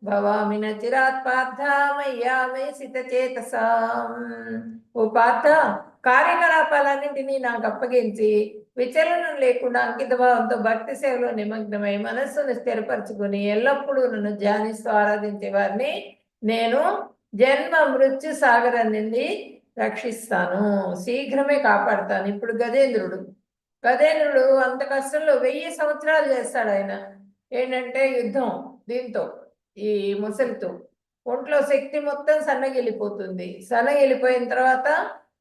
భవామి న చిరాత్ పార్థ మయ్యామేసిత చేతసాం. ఓ పార్థ, కార్యకలాపాలన్నింటినీ నాకు అప్పగించి విచలనం లేకుండా అంకితభావంతో భక్తి సేవలో నిమగ్నమై మనస్సును స్థిరపరచుకుని ఎల్లప్పుడూ నన్ను ధ్యానిస్తూ ఆరాధించే వారిని నేను జన్మ మృత్యు సాగరం నుండి రక్షిస్తాను, శీఘ్రమే కాపాడుతాను. ఇప్పుడు గజేంద్రుడు అంత కష్టంలో 1000 సంవత్సరాలు చేస్తాడు ఆయన. ఏంటంటే యుద్ధం దీంతో, ఈ ముసలితో ఒంట్లో శక్తి మొత్తం సన్నగిల్లిపోతుంది. సన్నగిల్లిపోయిన తర్వాత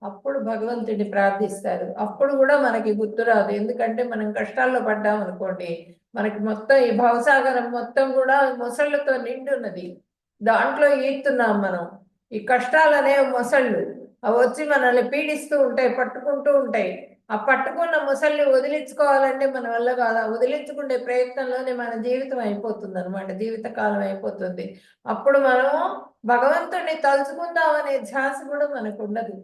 అప్పుడు భగవంతుడిని ప్రార్థిస్తారు. అప్పుడు కూడా మనకి గుర్తు రాదు. ఎందుకంటే మనం కష్టాల్లో పడ్డాం అనుకోండి, మనకి మొత్తం ఈ భవసాగరం మొత్తం కూడా మొసళ్ళతో నిండి ఉన్నది. దాంట్లో ఈస్తున్నాం మనం. ఈ కష్టాలనే మొసళ్ళు అవి వచ్చి మనల్ని పీడిస్తూ ఉంటాయి, పట్టుకుంటూ ఉంటాయి. ఆ పట్టుకున్న ముసల్ని వదిలించుకోవాలంటే మన వల్ల కాదు. వదిలించుకునే ప్రయత్నంలోనే మన జీవితం అయిపోతుంది అనమాట, జీవితకాలం అయిపోతుంది. అప్పుడు మనము భగవంతుడిని తలుచుకుందామనే ధ్యాస కూడా మనకు ఉండదు.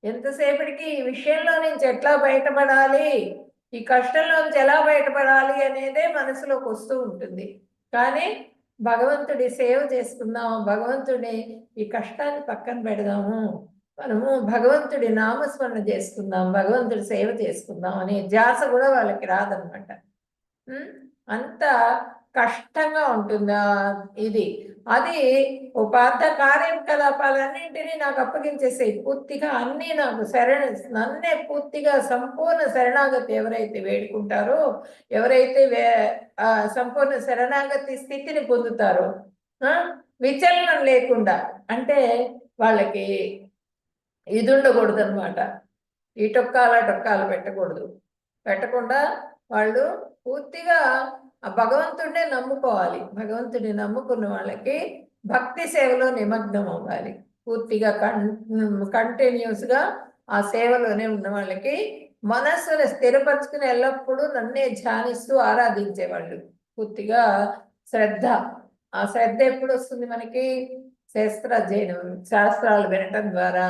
ఎంతసేపటికి ఈ విషయంలో నుంచి ఎట్లా బయటపడాలి, ఈ కష్టంలో నుంచి ఎలా బయటపడాలి అనేదే మనసులోకి వస్తూ ఉంటుంది. కానీ భగవంతుడి సేవ చేసుకుందాం, భగవంతుడి ఈ కష్టాన్ని పక్కన పెడదాము, మనము భగవంతుడి నామస్మరణ చేసుకుందాం, భగవంతుడి సేవ చేసుకుందాం అనే ధ్యాస కూడా వాళ్ళకి రాదనమాట. అంత కష్టంగా ఉంటుందా ఇది. అది ఉపార్థ కార్యకలాపాలన్నింటినీ నాకు అప్పగించేసాయి పూర్తిగా. అన్నీ నాకు నన్నే పూర్తిగా సంపూర్ణ శరణాగతి ఎవరైతే వేడుకుంటారో, ఎవరైతే సంపూర్ణ శరణాగతి స్థితిని పొందుతారో, విచలనం లేకుండా, అంటే వాళ్ళకి ఇది ఉండకూడదు అనమాట, ఈ టొక్కాలు పెట్టకుండా వాళ్ళు పూర్తిగా ఆ భగవంతుడినే నమ్ముకోవాలి. భగవంతుడిని నమ్ముకున్న వాళ్ళకి భక్తి సేవలో నిమగ్నం అవ్వాలి. పూర్తిగా కంటిన్యూస్గా ఆ సేవలోనే ఉన్న వాళ్ళకి మనస్సును స్థిరపరచుకుని ఎల్లప్పుడూ నన్నే ధ్యానిస్తూ ఆరాధించేవాళ్ళు. పూర్తిగా శ్రద్ధ. ఆ శ్రద్ధ ఎప్పుడు వస్తుంది మనకి? శాస్త్రాధ్యయనం, శాస్త్రాలు వినటం ద్వారా.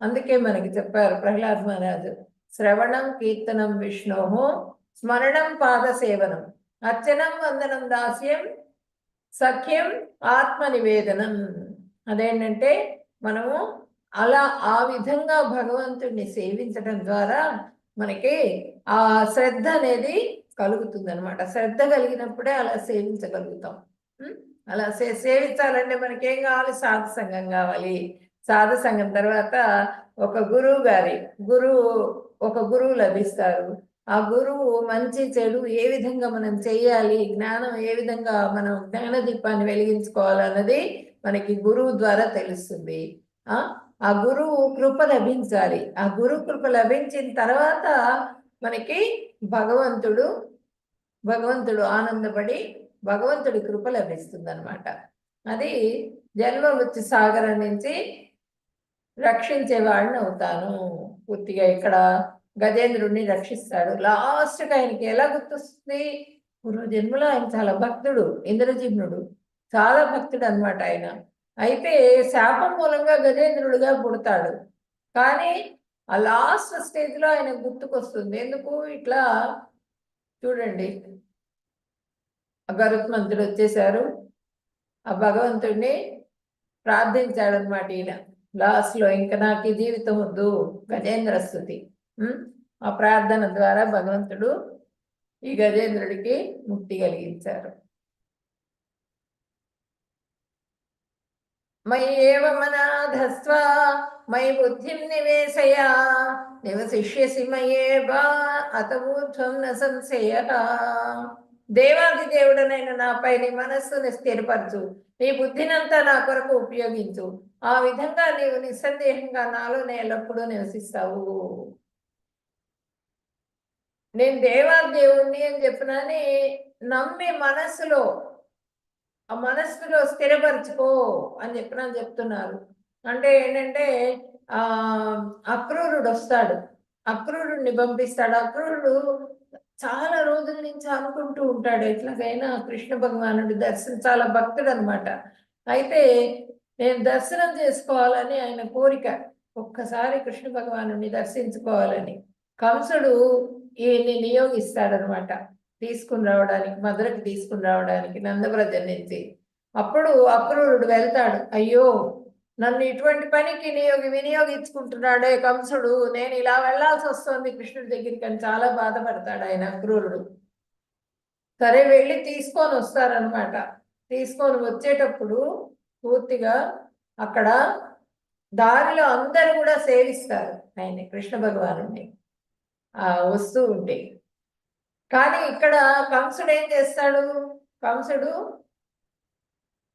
అందుకే మనకి చెప్పారు ప్రహ్లాద్ మహారాజు, శ్రవణం కీర్తనం విష్ణోహో స్మరణం పాద సేవనం అర్చనం వందనం దాస్యం సఖ్యం ఆత్మ నివేదనం. అదేంటంటే మనము అలా ఆ విధంగా భగవంతుడిని సేవించడం ద్వారా మనకి ఆ శ్రద్ధ అనేది కలుగుతుంది అనమాట. శ్రద్ధ కలిగినప్పుడే అలా సేవించగలుగుతాం. అలా సేవించాలంటే మనకేం కావాలి? సాధు సంఘం కావాలి. సాధు సంఘం తర్వాత ఒక గురువు లభిస్తారు. ఆ గురువు మంచి చెడు ఏ విధంగా మనం చేయాలి, జ్ఞానం ఏ విధంగా మనం జ్ఞాన దీపాన్ని వెలిగించుకోవాలన్నది మనకి గురువు ద్వారా తెలుస్తుంది. ఆ గురువు కృప లభించాలి. ఆ గురువు కృప లభించిన తర్వాత మనకి భగవంతుడు ఆనందపడి భగవంతుడి కృప లభిస్తుంది అనమాట. అది జన్మ మృత్యు సాగరం నుంచి రక్షించేవాడిని అవుతాను. పూర్తిగా ఇక్కడ గజేంద్రుడిని రక్షిస్తాడు. లాస్ట్కి ఆయనకి ఎలా గుర్తొస్తుంది? పూర్వ జన్మలో ఆయన చాలా భక్తుడు, ఇంద్రజిమ్నుడు చాలా భక్తుడు అనమాట ఆయన. అయితే శాపం మూలంగా గజేంద్రుడిగా పుడతాడు. కానీ ఆ లాస్ట్ స్టేజ్లో ఆయన గుర్తుకొస్తుంది. ఎందుకు? ఇట్లా చూడండి, గరుత్మంతుడు వచ్చేసారు, ఆ భగవంతుడిని ప్రార్థించాడు అనమాట ఈయన లాస్ట్లో. ఇంకా నాకు ఈ జీవితం వద్దు, గజేంద్ర స్థుతి. ఆ ప్రార్థన ద్వారా భగవంతుడు ఈ గజేంద్రుడికి ముక్తి కలిగించారు. మయి ఏవ మనాధస్వ మయి బుద్ధిం నివేశయ నివసిష్యసి మయేవా అత ఊర్ధ్వం న సంశయః. దేవాది దేవుడనైన నాపై నీ మనస్సుని స్థిరపరచు, నీ బుద్ధినంతా నా కొరకు ఉపయోగించు. ఆ విధంగా నీవు నిస్సందేహంగా నాలోనే ఎల్లప్పుడూ నివసిస్తావు. నేను దేవాదేవుణ్ణి అని చెప్పినని నమ్మి ఆ మనస్సులో స్థిరపరచుకో అని చెప్తున్నారు. అంటే ఏంటంటే అక్రూరుడు వస్తాడు, అక్రూరుడిని పంపిస్తాడు. అక్రూరుడు చాలా రోజుల నుంచి అనుకుంటూ ఉంటాడు ఎట్లాగైనా కృష్ణ భగవానుడి దర్శనం, చాలా భక్తుడు అనమాట. అయితే నేను దర్శనం చేసుకోవాలని ఆయన కోరిక, ఒక్కసారి కృష్ణ భగవానుడిని దర్శించుకోవాలని. కంసుడు ఈయన్ని నియోగిస్తాడనమాట తీసుకుని రావడానికి, మధురకి తీసుకుని రావడానికి నందవ్రజం నుంచి. అప్పుడు అక్రూరుడు వెళ్తాడు. అయ్యో, నన్ను ఇటువంటి పనికి వినియోగించుకుంటున్నాడే కంసుడు, నేను ఇలా వెళ్లాల్సి వస్తుంది కృష్ణుడి దగ్గరికి అని చాలా బాధపడతాడు ఆయన అక్రూరుడు. సరే వెళ్ళి తీసుకొని వస్తారనమాట. తీసుకొని వచ్చేటప్పుడు పూర్తిగా అక్కడ దారిలో అందరూ కూడా సేవిస్తారు ఆయన కృష్ణ భగవానుడిని వస్తూ ఉంటే. కానీ ఇక్కడ కంసుడు ఏం చేస్తాడు? కంసుడు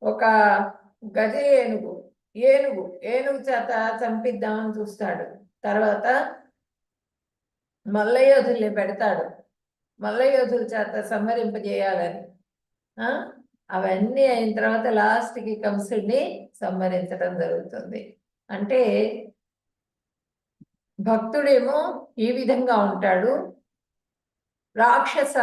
ఒక గజ ఏనుగు ఏనుగు చేత చంపిద్దామని చూస్తాడు. తర్వాత మల్లయోధుల్ని పెడతాడు, మల్లయోధుల చేత సంహరింపజేయాలని. అవన్నీ అయిన తర్వాత లాస్ట్కి కంసుడిని సంహరించడం జరుగుతుంది. అంటే భక్తుడేమో ఈ విధంగా ఉంటాడు, రాక్షస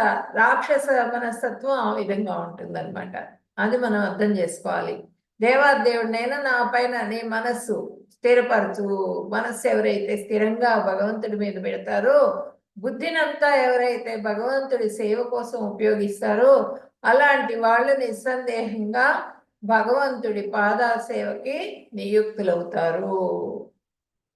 మనస్తత్వం ఆ విధంగా ఉంటుందన్నమాట. అది మనం అర్థం చేసుకోవాలి. దేవాదేవుడినైనా నా పైన నీ మనస్సు స్థిరపరచు. మనస్సు ఎవరైతే స్థిరంగా భగవంతుడి మీద పెడతారో, బుద్ధినంతా ఎవరైతే భగవంతుడి సేవ కోసం ఉపయోగిస్తారో, అలాంటి వాళ్ళు నిస్సందేహంగా భగవంతుడి పాదాల సేవకి నియుక్తులవుతారు.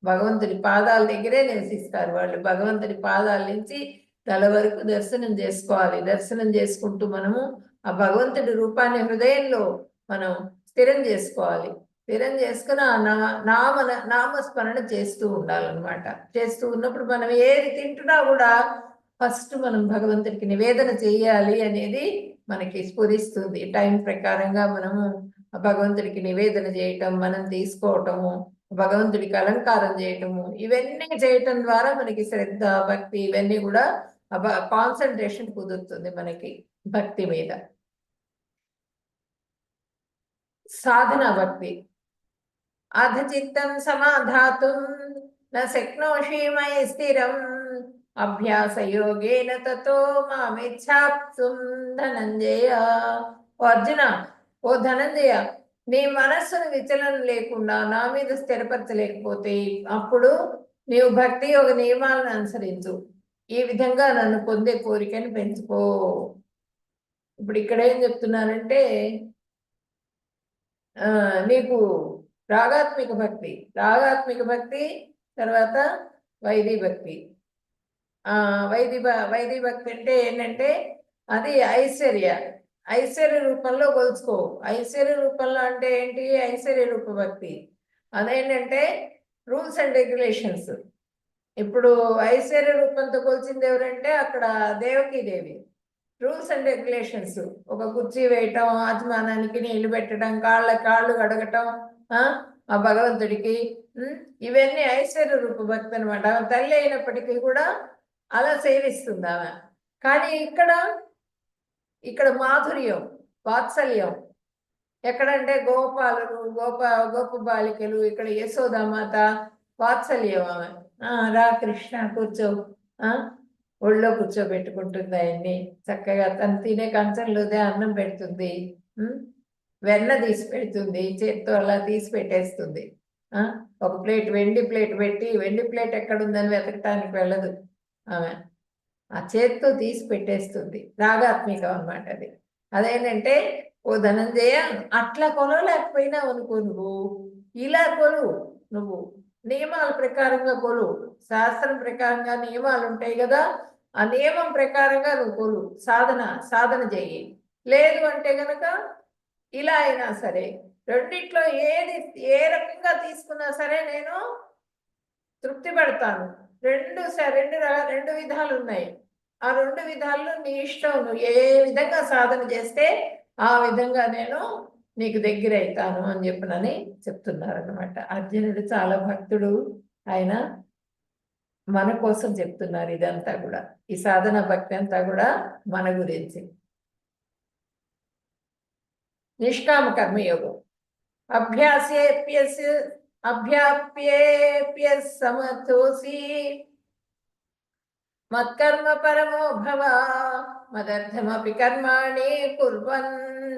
భగవంతుడి పాదాల దగ్గరే నివసిస్తారు వాళ్ళు. భగవంతుడి పాదాల నుంచి తల వరకు దర్శనం చేసుకోవాలి. దర్శనం చేసుకుంటూ మనము ఆ భగవంతుడి రూపాన్ని హృదయంలో మనం స్థిరం చేసుకోవాలి. స్థిరం చేసుకుని ఆ నామస్మరణ చేస్తూ ఉండాలన్నమాట. చేస్తూ ఉన్నప్పుడు మనం ఏది తింటున్నా కూడా ఫస్ట్ మనం భగవంతుడికి నివేదన చేయాలి అనేది మనకి స్ఫురిస్తుంది. టైం ప్రకారంగా మనము భగవంతుడికి నివేదన చేయటం, మనం తీసుకోవటము, భగవంతుడికి అలంకారం చేయటము, ఇవన్నీ చేయటం ద్వారా మనకి శ్రద్ధ, భక్తి ఇవన్నీ కూడా కాన్సన్ట్రేషన్ కుదురుతుంది మనకి భక్తి మీద. సాధన భక్తి. అధచిత్తం సమాధాతుం న శక్నోషి మయి స్థిరం అభ్యాస యోగేన తతో మామిచ్ఛాప్తుం ధనంజయ. ఓ అర్జున, ఓ ధనంజయ, నీ మనస్సును విచలనం లేకుండా నా మీద స్థిరపరచలేకపోతే అప్పుడు నీవు భక్తి యోగ నియమాలను అనుసరించు. ఈ విధంగా నన్ను పొందే కోరికను పెంచుకో. ఇప్పుడు ఇక్కడ ఏం చెప్తున్నానంటే, నీకు రాగాత్మిక భక్తి, తర్వాత వైదీ భక్తి. వైదీ భక్తి అంటే ఏంటంటే అది ఐశ్వర్య రూపంలో కొలుచుకో. ఐశ్వర్య రూపంలో అంటే ఏంటి? ఐశ్వర్య రూప భక్తి అదేంటంటే రూల్స్ అండ్ రెగ్యులేషన్స్. ఇప్పుడు ఐశ్వర్య రూపంతో కొలిచింది ఎవరంటే అక్కడ దేవకీదేవి. రూల్స్ అండ్ రెగ్యులేషన్స్, ఒక కుర్చీ వేయటం, ఆత్మానానికి నీళ్లు పెట్టడం, కాళ్ళు కడగటం, ఆ భగవంతుడికి, ఇవన్నీ ఐశ్వర్య రూప భక్తి అనమాట. ఆమె తల్లి అయినప్పటికీ కూడా అలా సేవిస్తుంది ఆమె. కానీ ఇక్కడ మాధుర్యం, వాత్సల్యం ఎక్కడంటే గోపాలులు, గోప బాలికలు, ఇక్కడ యశోదామాత వాత్సల్యం ఆమె. రా కృష్ణ కూర్చో, ఒళ్ళో కూర్చోబెట్టుకుంటుంది ఆయన్ని. చక్కగా తను తినే కంచంలోదే అన్నం పెడుతుంది, వెన్న తీసి పెడుతుంది, చేత్తో అలా తీసి పెట్టేస్తుంది. ఒక వెండి ప్లేట్ పెట్టి, వెండి ప్లేట్ ఎక్కడుందని వెతకటానికి వెళ్ళదు ఆమె, ఆ చేత్తో తీసి పెట్టేస్తుంది. రాగాత్మికం అనమాట అది. అదేంటంటే, ఓ ధనంజయ, అట్లా కొలవలేకపోయినావు అనుకో, నువ్వు ఇలా కొలువు. నువ్వు నియమాల ప్రకారంగా కొలువు. శాస్త్రం ప్రకారంగా నియమాలు ఉంటాయి కదా, ఆ నియమం ప్రకారంగా నువ్వు కొలువు. సాధన చెయ్యి. లేదు అంటే గనక ఇలా అయినా సరే, రెండిట్లో ఏ రకంగా తీసుకున్నా సరే నేను తృప్తి పడతాను. రెండు విధాలు ఉన్నాయి. ఆ రెండు విధాల్లో నీ ఇష్టం. నువ్వు ఏ విధంగా సాధన చేస్తే ఆ విధంగా నేను నీకు దగ్గర అవుతాను అని చెప్పనని చెప్తున్నారనమాట. అర్జునుడు చాలా భక్తుడు. ఆయన మన కోసం చెప్తున్నారు ఇదంతా కూడా. ఈ సాధన భక్తి అంతా కూడా మన గురించి. నిష్కామ కర్మయోగం. అభ్యాప్యేప్య సమతోసి మత్కర్మ పరమో భవ మదర్థమపి కర్మాణి కుర్వన్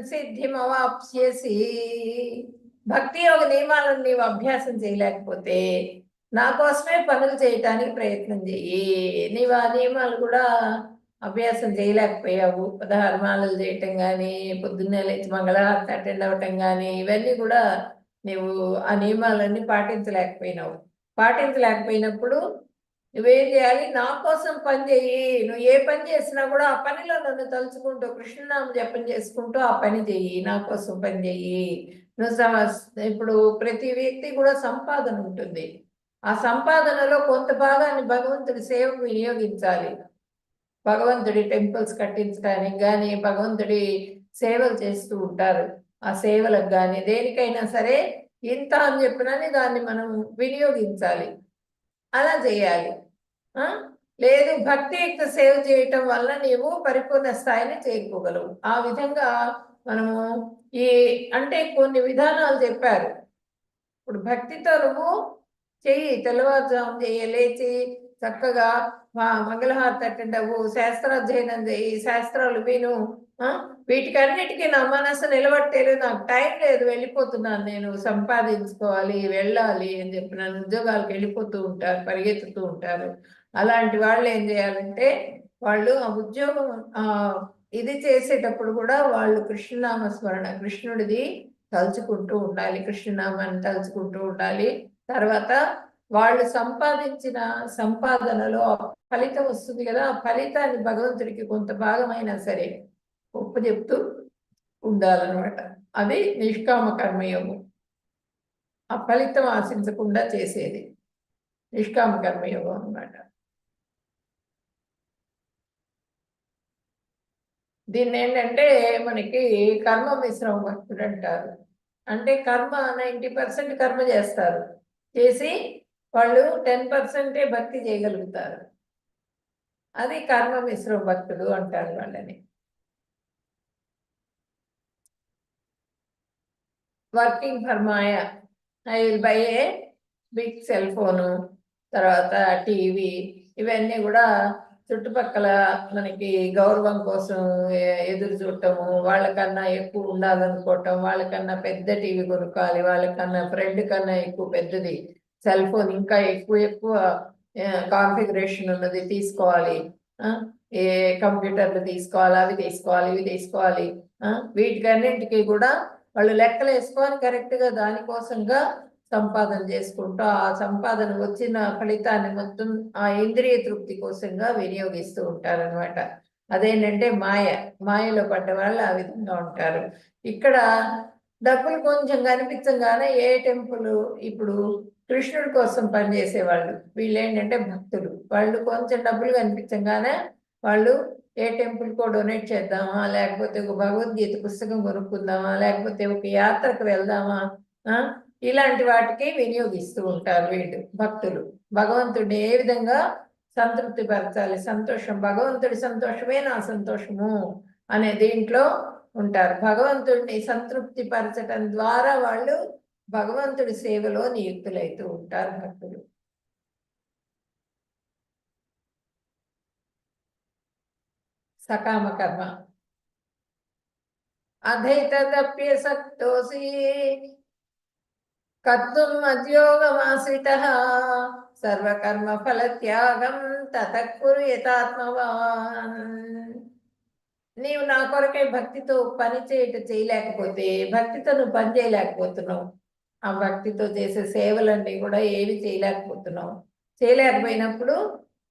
సిద్ధిమవాప్స్యసి. భక్తి యోగ నియమాలను నీవు అభ్యాసం చేయలేకపోతే నా కోసమే పనులు చేయటానికి ప్రయత్నం చెయ్యి. నీవు ఆ నియమాలు కూడా అభ్యాసం చేయలేకపోయావు. 16 మాలలు చేయటం కానీ, పొద్దున్నే లేచి మంగళహారతి అటెండ్ అవ్వటం కానీ, ఇవన్నీ కూడా నీవు ఆ నియమాలన్నీ పాటించలేకపోయినప్పుడు నువ్వేం చేయాలి? నా కోసం పని చెయ్యి. నువ్వు ఏ పని చేసినా కూడా ఆ పనిలో నన్ను తలుచుకుంటూ, కృష్ణనామం జపం చేసుకుంటూ ఆ పని చెయ్యి. నా కోసం పని చెయ్యి. ఇప్పుడు ప్రతి వ్యక్తి కూడా సంపాదన ఉంటుంది. ఆ సంపాదనలో కొంత భాగాన్ని భగవంతుడి సేవకు వినియోగించాలి. భగవంతుడి టెంపుల్స్ కట్టించడానికి కానీ, భగవంతుడి సేవలు చేస్తూ ఉంటారు. ఆ సేవలకు కానీ దేనికైనా సరే ఇంత అని చెప్పినని దాన్ని మనం వినియోగించాలి, అలా చేయాలి. లేదు, భక్తియుక్త సేవ చేయటం వల్ల నీవు పరిపూర్ణ స్థాయిని చేరుకోగలవు. ఆ విధంగా మనము ఈ అంటే కొన్ని విధానాలు చెప్పారు. ఇప్పుడు భక్తితో నువ్వు చెయ్యి, తెల్లవారుజాము లేచి చక్కగా మంగళహారతి అటెండ్ అవ్వు, శాస్త్రాధ్యయనం చేయి, శాస్త్రాలు విను. వీటికన్నిటికీ నా మనసు నిలబట్టేది, నాకు టైం లేదు, వెళ్ళిపోతున్నాను, నేను సంపాదించుకోవాలి, వెళ్ళాలి అని చెప్పి నన్ను ఉద్యోగాలకు వెళ్ళిపోతూ ఉంటారు, పరిగెత్తుతూ ఉంటారు. అలాంటి వాళ్ళు ఏం చేయాలంటే వాళ్ళు ఆ ఉద్యోగం ఇది చేసేటప్పుడు కూడా వాళ్ళు కృష్ణనామ స్మరణ, కృష్ణుడిది తలుచుకుంటూ ఉండాలి, కృష్ణనామాన్ని తలుచుకుంటూ ఉండాలి. తర్వాత వాళ్ళు సంపాదించిన సంపాదనలో ఫలితం వస్తుంది కదా, ఆ ఫలితాన్ని భగవంతుడికి కొంత భాగమైనా సరే గొప్ప చెప్తూ ఉండాలన్నమాట. అది నిష్కామ కర్మయోగం. ఆ ఫలితం ఆశించకుండా చేసేది నిష్కామ కర్మయోగం అన్నమాట. దీన్ని ఏంటంటే మనకి కర్మ మిశ్రమ భక్తుడు అంటారు. అంటే కర్మ 90% కర్మ చేస్తారు, చేసి వాళ్ళు 10% భక్తి చేయగలుగుతారు. అది కర్మ మిశ్రమ భక్తుడు అంటారు వాళ్ళని. Working for Maya, I will buy a big cell phone, తర్వాత టీవీ, ఇవన్నీ కూడా చుట్టుపక్కల మనకి గౌరవం కోసం ఎదురు చూడటము, వాళ్ళకన్నా ఎక్కువ ఉండాలనుకోవటం, వాళ్ళకన్నా పెద్ద టీవీ కొనుక్కోవాలి, వాళ్ళకన్నా ఫ్రెండ్ కన్నా ఎక్కువ పెద్దది సెల్ ఫోన్, ఇంకా ఎక్కువ ఎక్కువ కాన్ఫిగరేషన్ ఉన్నది తీసుకోవాలి, ఏ కంప్యూటర్లు తీసుకోవాలి, అవి తీసుకోవాలి, ఇవి తీసుకోవాలి. వీటికన్నింటికి కూడా వాళ్ళు లెక్కలు వేసుకొని కరెక్ట్గా దానికోసంగా సంపాదన చేసుకుంటూ ఆ సంపాదన వచ్చిన ఫలితాన్ని మొత్తం ఆ ఇంద్రియ తృప్తి కోసంగా వినియోగిస్తూ ఉంటారనమాట. అదేంటంటే మాయలో పడ్డ వాళ్ళు ఆ విధంగా ఉంటారు. ఇక్కడ డబ్బులు కొంచెం కనిపించగానే ఏ టెంపుల్, ఇప్పుడు కృష్ణుడి కోసం పనిచేసేవాళ్ళు వీళ్ళు ఏంటంటే భక్తులు, వాళ్ళు కొంచెం డబ్బులు కనిపించగానే వాళ్ళు ఏ టెంపుల్కో డొనేట్ చేద్దామా, లేకపోతే ఒక భగవద్గీత పుస్తకం కొనుక్కుందామా, లేకపోతే ఒక యాత్రకు వెళ్దామా, ఇలాంటి వాటికి వినియోగిస్తూ ఉంటారు వీళ్ళు భక్తులు. భగవంతుడిని ఏ విధంగా సంతృప్తి పరచాలి, సంతోషం, భగవంతుడి సంతోషమే నా సంతోషము అనే దీంట్లో ఉంటారు. భగవంతుడిని సంతృప్తి పరచటం ద్వారా వాళ్ళు భగవంతుడి సేవలో నియుక్తులైతూ ఉంటారు భక్తులు. సకామ కర్మ. అధైతదప్యసక్తోసి కర్తుం మద్యోగమాశ్రితః సర్వకర్మ ఫలత్యాగం తతః కుర్యాత్మవాన్. నీవు నా కొరకే భక్తితో పని చేయలేకపోతే, భక్తితో నువ్వు పని చేయలేకపోతున్నావు, ఆ భక్తితో చేసే సేవలన్నీ కూడా ఏవి చేయలేకపోయినప్పుడు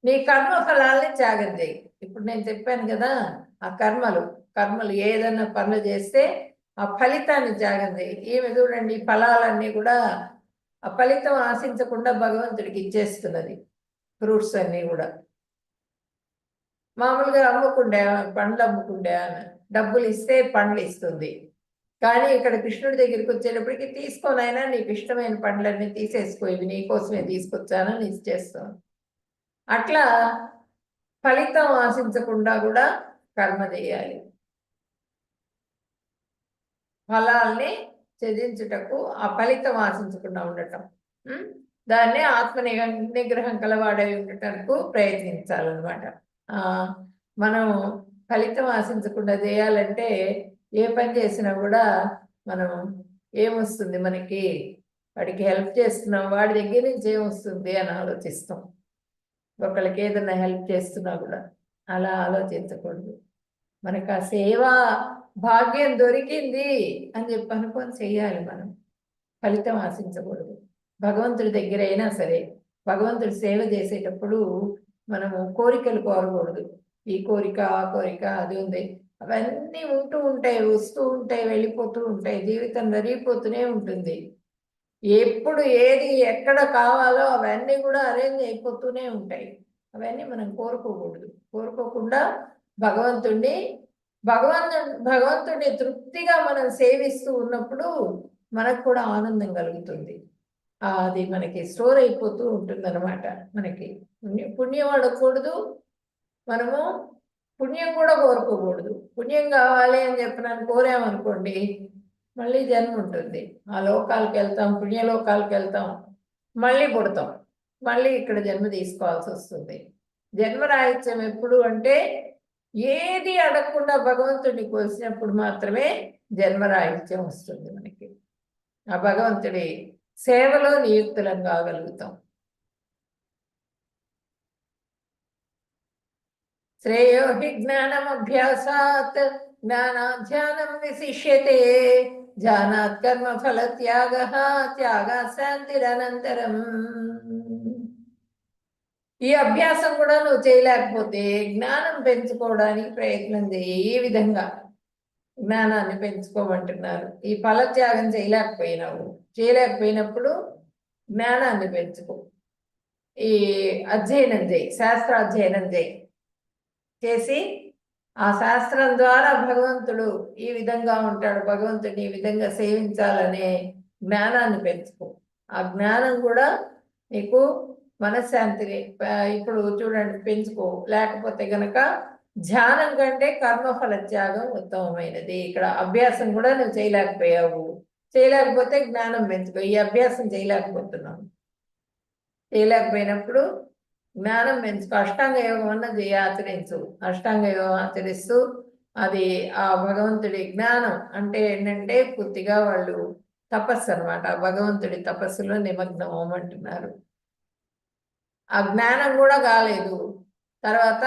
నీ కర్మ ఫలాల్ని త్యాగం చేయి. ఇప్పుడు నేను చెప్పాను కదా, ఆ కర్మలు ఏదైనా పనులు చేస్తే ఆ ఫలితాన్ని త్యాగం చేయి. ఏమి చూడండి, ఫలాలన్నీ కూడా ఆ ఫలితం ఆశించకుండా భగవంతుడికి ఇచ్చేస్తున్నది. ఫ్రూట్స్ అన్నీ కూడా మామూలుగా అమ్ముకుండే, పండ్లు అమ్ముకుండే డబ్బులు ఇస్తే పండ్లు ఇస్తుంది. కానీ ఇక్కడ కృష్ణుడి దగ్గరికి వచ్చేటప్పటికి తీసుకోనైనా నీకు ఇష్టమైన పండ్లన్నీ తీసేసుకో, ఇవి నీకోసమే తీసుకొచ్చానని ఇచ్చేస్తాను. అట్లా ఫలితం ఆశించకుండా కూడా కర్మ చేయాలి. ఫలాల్ని త్యజించుటకు ఆ ఫలితం ఆశించకుండా ఉండటం, దాన్నే ఆత్మ నిగ్రహం కలవాడై ఉండటకు ప్రయత్నించాలన్నమాట. మనం ఫలితం ఆశించకుండా చేయాలంటే ఏ పని చేసినా కూడా మనం ఏమొస్తుంది మనకి, వాడికి హెల్ప్ చేస్తున్నాం, వాడి దగ్గర నుంచి ఏమొస్తుంది అని ఆలోచిస్తాం. ఒకళ్ళకి ఏదైనా హెల్ప్ చేస్తున్నా కూడా అలా ఆలోచించకూడదు. మనకు ఆ సేవా భాగ్యం దొరికింది అని చెప్పి అనుకొని చెయ్యాలి. మనం ఫలితం ఆశించకూడదు. భగవంతుడి దగ్గర అయినా సరే, భగవంతుడి సేవ చేసేటప్పుడు మనము కోరికలు కోరకూడదు. ఈ కోరిక, ఆ కోరిక, అది ఉంది, అవన్నీ ఉంటూ ఉంటాయి, వస్తూ ఉంటాయి, వెళ్ళిపోతూ ఉంటాయి, జీవితం జరిగిపోతూనే ఉంటుంది. ఎప్పుడు ఏది ఎక్కడ కావాలో అవన్నీ కూడా అరేంజ్ అయిపోతూనే ఉంటాయి. అవన్నీ మనం కోరుకోకూడదు. కోరుకోకుండా భగవంతుడిని తృప్తిగా మనం సేవిస్తూ ఉన్నప్పుడు మనకు కూడా ఆనందం కలుగుతుంది. అది మనకి స్టోర్ అయిపోతూ ఉంటుంది అనమాట. మనకి పుణ్యం అడగకూడదు, మనము పుణ్యం కూడా కోరుకోకూడదు. పుణ్యం కావాలి అని చెప్పినాను కోరామనుకోండి, మళ్ళీ జన్మ ఉంటుంది. ఆ లోకాలకు వెళ్తాం, పుణ్యలోకాలకు వెళ్తాం, మళ్ళీ పుడతాం, మళ్ళీ ఇక్కడ జన్మ తీసుకోవాల్సి వస్తుంది. జన్మరాహిత్యం ఎప్పుడు అంటే ఏది అడగకుండా భగవంతుడిని కోసినప్పుడు మాత్రమే జన్మరాహిత్యం వస్తుంది మనకి. ఆ భగవంతుడి సేవలో నియుక్తులం కాగలుగుతాం. శ్రేయో హి జ్ఞానమభ్యాసాత్ జ్ఞానాధ్యానం విశిష్యతే జ్ఞానాత్ కర్మ ఫల త్యాగ త్యాగాత్ శాంతిరనంతరం. ఈ అభ్యాసం కూడా నువ్వు చేయలేకపోతే జ్ఞానం పెంచుకోవడానికి ప్రయత్నం చేయి. ఈ విధంగా జ్ఞానాన్ని పెంచుకోమంటున్నారు. ఈ ఫలత్యాగం చేయలేకపోయినప్పుడు జ్ఞానాన్ని పెంచుకో. ఈ అధ్యయనం చేయి, శాస్త్రాధ్యయనం చేసి ఆ శాస్త్రం ద్వారా భగవంతుడు ఈ విధంగా ఉంటాడు, భగవంతుడిని ఈ విధంగా సేవించాలనే జ్ఞానాన్ని పెంచుకో. ఆ జ్ఞానం కూడా నీకు మనశ్శాంతిని ఇప్పుడు చూడండి పెంచుకో. లేకపోతే గనక ధ్యానం కంటే కర్మఫల త్యాగం ఉత్తమమైనది. ఇక్కడ అభ్యాసం కూడా నువ్వు చేయలేకపోయావు. చేయలేకపోతే జ్ఞానం పెంచుకో. ఈ అభ్యాసం చేయలేకపోయినప్పుడు జ్ఞానం పెంచుకో. అష్టాంగ యోగం అన్నది ఆచరించు. అష్టాంగ యోగం ఆచరిస్తూ అది ఆ భగవంతుడి జ్ఞానం అంటే ఏంటంటే పూర్తిగా వాళ్ళు తపస్సు అనమాట. భగవంతుడి తపస్సులో నిమగ్నం అవ్వమంటున్నారు. ఆ జ్ఞానం కూడా కాలేదు, తర్వాత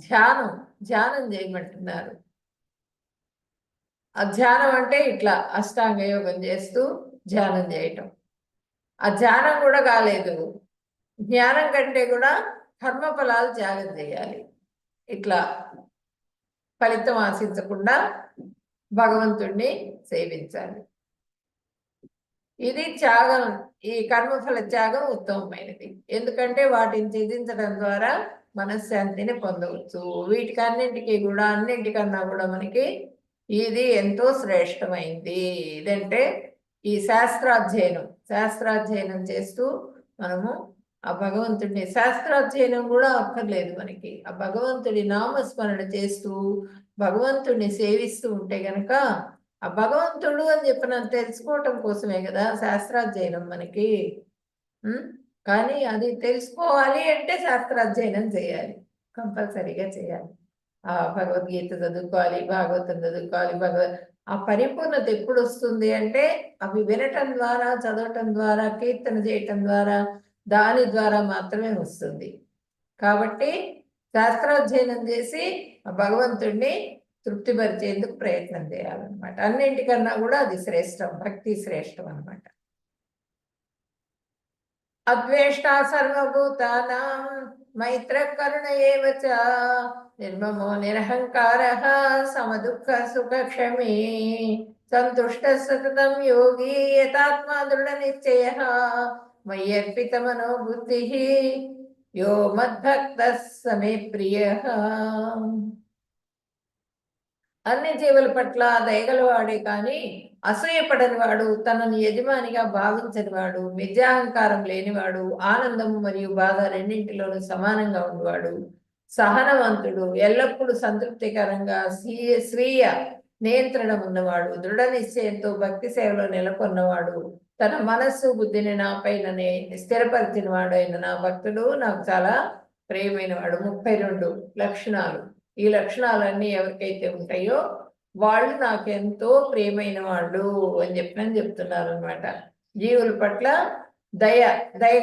ధ్యానం చేయమంటున్నారు. ఆ ధ్యానం అంటే ఇట్లా అష్టాంగ యోగం చేస్తూ ధ్యానం చేయటం. ఆ ధ్యానం కూడా కాలేదు, జ్ఞానం కంటే కూడా కర్మఫలాలు త్యాగం చేయాలి. ఇట్లా ఫలితం ఆశించకుండా భగవంతుణ్ణి సేవించాలి. ఇది త్యాగం. ఈ కర్మఫల త్యాగం ఉత్తమమైనది. ఎందుకంటే వాటిని త్యజించడం ద్వారా మనశ్శాంతిని పొందవచ్చు. అన్నింటికన్నా కూడా మనకి ఇది ఎంతో శ్రేష్టమైంది. ఇదంటే ఈ శాస్త్రాధ్యయనం చేస్తూ మనము ఆ భగవంతుడిని, శాస్త్రాధ్యయనం కూడా అక్కర్లేదు మనకి. ఆ భగవంతుడి నామస్మరణ చేస్తూ భగవంతుడిని సేవిస్తూ ఉంటే గనక ఆ భగవంతుడు అని చెప్పిన తెలుసుకోవటం కోసమే కదా శాస్త్రాధ్యయనం మనకి. కానీ అది తెలుసుకోవాలి అంటే శాస్త్రాధ్యయనం చేయాలి, కంపల్సరీగా చేయాలి. ఆ భగవద్గీత చదువుకోవాలి, భాగవతం చదువుకోవాలి. ఆ పరిపూర్ణత ఎప్పుడు వస్తుంది అంటే అవి వినటం ద్వారా, చదవటం ద్వారా, కీర్తన చేయటం ద్వారా, దాని ద్వారా మాత్రమే వస్తుంది. కాబట్టి శాస్త్రాధ్యయనం చేసి ఆ భగవంతుడిని తృప్తిపరిచేందుకు ప్రయత్నం చేయాలన్నమాట. అన్నింటికన్నా కూడా అది శ్రేష్టం, భక్తి శ్రేష్టం అన్నమాట. అద్వేష్ట సర్వభూతానాం మైత్ర కరుణ ఏవ చ నిర్మమో నిరహంకార సమదుఃఖ సుఖ క్షమీ సంతుష్ట సతతం యోగి యతాత్మా దృఢ నిశ్చయ మయ్యర్పిత మనోబుద్ధి యో మద్భక్త సమే ప్రియ. అన్ని జీవుల పట్ల దయగలవాడే కానీ అసూయపడని వాడు, తనని యజమానిగా భావించని వాడు, మిథ్యాహంకారం లేనివాడు, ఆనందం మరియు బాధ రెండింటిలోనూ సమానంగా ఉన్నవాడు, సహనవంతుడు, ఎల్లప్పుడూ సంతృప్తికరంగా స్వీయ నియంత్రణ ఉన్నవాడు, దృఢ నిశ్చయంతో భక్తి సేవలో నెలకొన్నవాడు, తన మనస్సు బుద్ధిని నాపైననే స్థిరపరిచిన వాడు అయిన నా భక్తుడు నాకు చాలా ప్రియమైన వాడు. 32 లక్షణాలు. ఈ లక్షణాలన్నీ ఎవరికైతే ఉంటాయో వాళ్ళు నాకెంతో ప్రియమైన వాళ్ళు అని చెప్తున్నారు అనమాట. జీవుల పట్ల దయ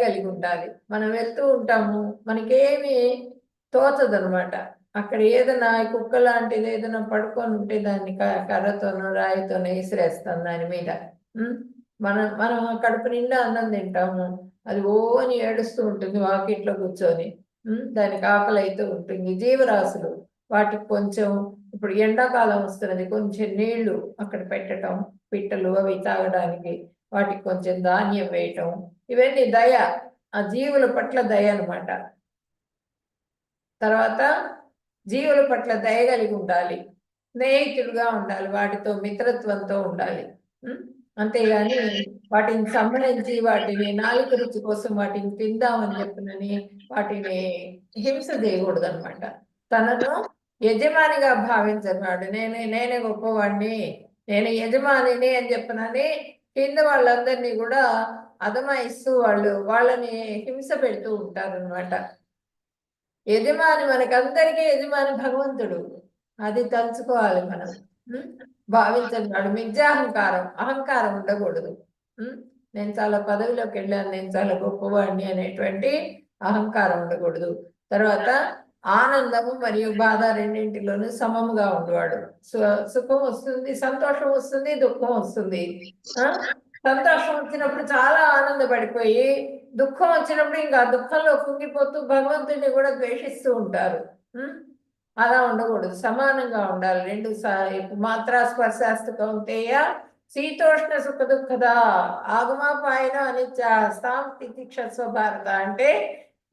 కలిగి ఉండాలి. మనం వెళ్తూ ఉంటాము, మనకేమి తోచదనమాట. అక్కడ ఏదైనా కుక్క లాంటిది ఏదైనా పడుకొని ఉంటే దాన్ని కర్రతోనో రాయితోనో విసిరేస్తాం దాని మీద. మనం కడుపు నిండా అన్నం తింటాము, అది ఓని ఏడుస్తూ ఉంటుంది వాకిట్లో కూర్చొని. దానికి ఆకలి అయితే ఉంటుంది. జీవరాశులు వాటికి కొంచెం, ఇప్పుడు ఎండాకాలం వస్తున్నది, కొంచెం నీళ్లు అక్కడ పెట్టడం, పిట్టలు అవి తాగడానికి, వాటికి కొంచెం ధాన్యం వేయటం, ఇవన్నీ దయ, ఆ జీవుల పట్ల దయ అనమాట. తర్వాత జీవుల పట్ల దయ కలిగి ఉండాలి, స్నేహితుడుగా ఉండాలి, వాటితో మిత్రత్వంతో ఉండాలి. అంతేగాని వాటిని సంహరించి వాటిని నాలుక రుచి కోసం వాటిని తిందామని చెప్పినని వాటిని హింస చేయకూడదు అనమాట. తనను యజమానిగా భావించన్నాడు. నేనే గొప్పవాడిని, నేను యజమానిని అని చెప్పినని కింద వాళ్ళందరినీ కూడా అదమాయిస్తూ వాళ్ళని హింస పెడుతూ ఉంటారు అనమాట. యజమాని మనకందరికీ యజమాని భగవంతుడు, అది తలుచుకోవాలి మనం. భావించన్నాడు. అహంకారం ఉండకూడదు. నేను చాలా పదవిలోకి వెళ్ళాను, నేను చాలా గొప్పవాడిని అనేటువంటి అహంకారం ఉండకూడదు. తర్వాత ఆనందము మరియు బాధ రెండింటిలోనూ సమముగా ఉండేవాడు. సుఖం వస్తుంది, సంతోషం వస్తుంది, దుఃఖం వస్తుంది. సంతోషం వచ్చినప్పుడు చాలా ఆనందపడిపోయి, దుఃఖం వచ్చినప్పుడు ఇంకా దుఃఖంలో కుంగిపోతూ భగవంతుడిని కూడా ద్వేషిస్తూ ఉంటారు. అలా ఉండకూడదు, సమానంగా ఉండాలి. రెండు మాత్రా స్పర్శాస్తు కౌంతేయ శీతోష్ణ సుఖ దుఃఖద ఆగమాపాయన అనిత్య స్థాం తితిక్షస్వ భారత అంటే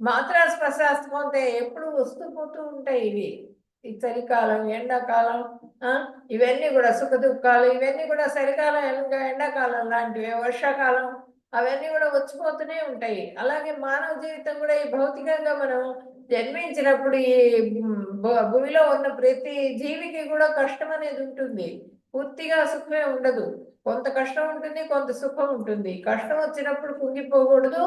మాత్రా స్పర్శాస్తు కౌంతేయ ఎప్పుడు వస్తూ పోతూ ఉంటాయి ఇవి. ఈ చలికాలం, ఎండాకాలం, ఇవన్నీ కూడా సుఖ దుఃఖాలు, ఇవన్నీ కూడా చలికాలం, ఎండాకాలం లాంటివి, వర్షాకాలం, అవన్నీ కూడా వచ్చిపోతూనే ఉంటాయి. అలాగే మానవ జీవితం కూడా ఈ భౌతికంగా మనం జన్మించినప్పుడు ఈ భూమిలో ఉన్న ప్రతి జీవికి కూడా కష్టం అనేది ఉంటుంది. పూర్తిగా సుఖమే ఉండదు, కొంత కష్టం ఉంటుంది, కొంత సుఖం ఉంటుంది. కష్టం వచ్చినప్పుడు కుంగిపోకూడదు,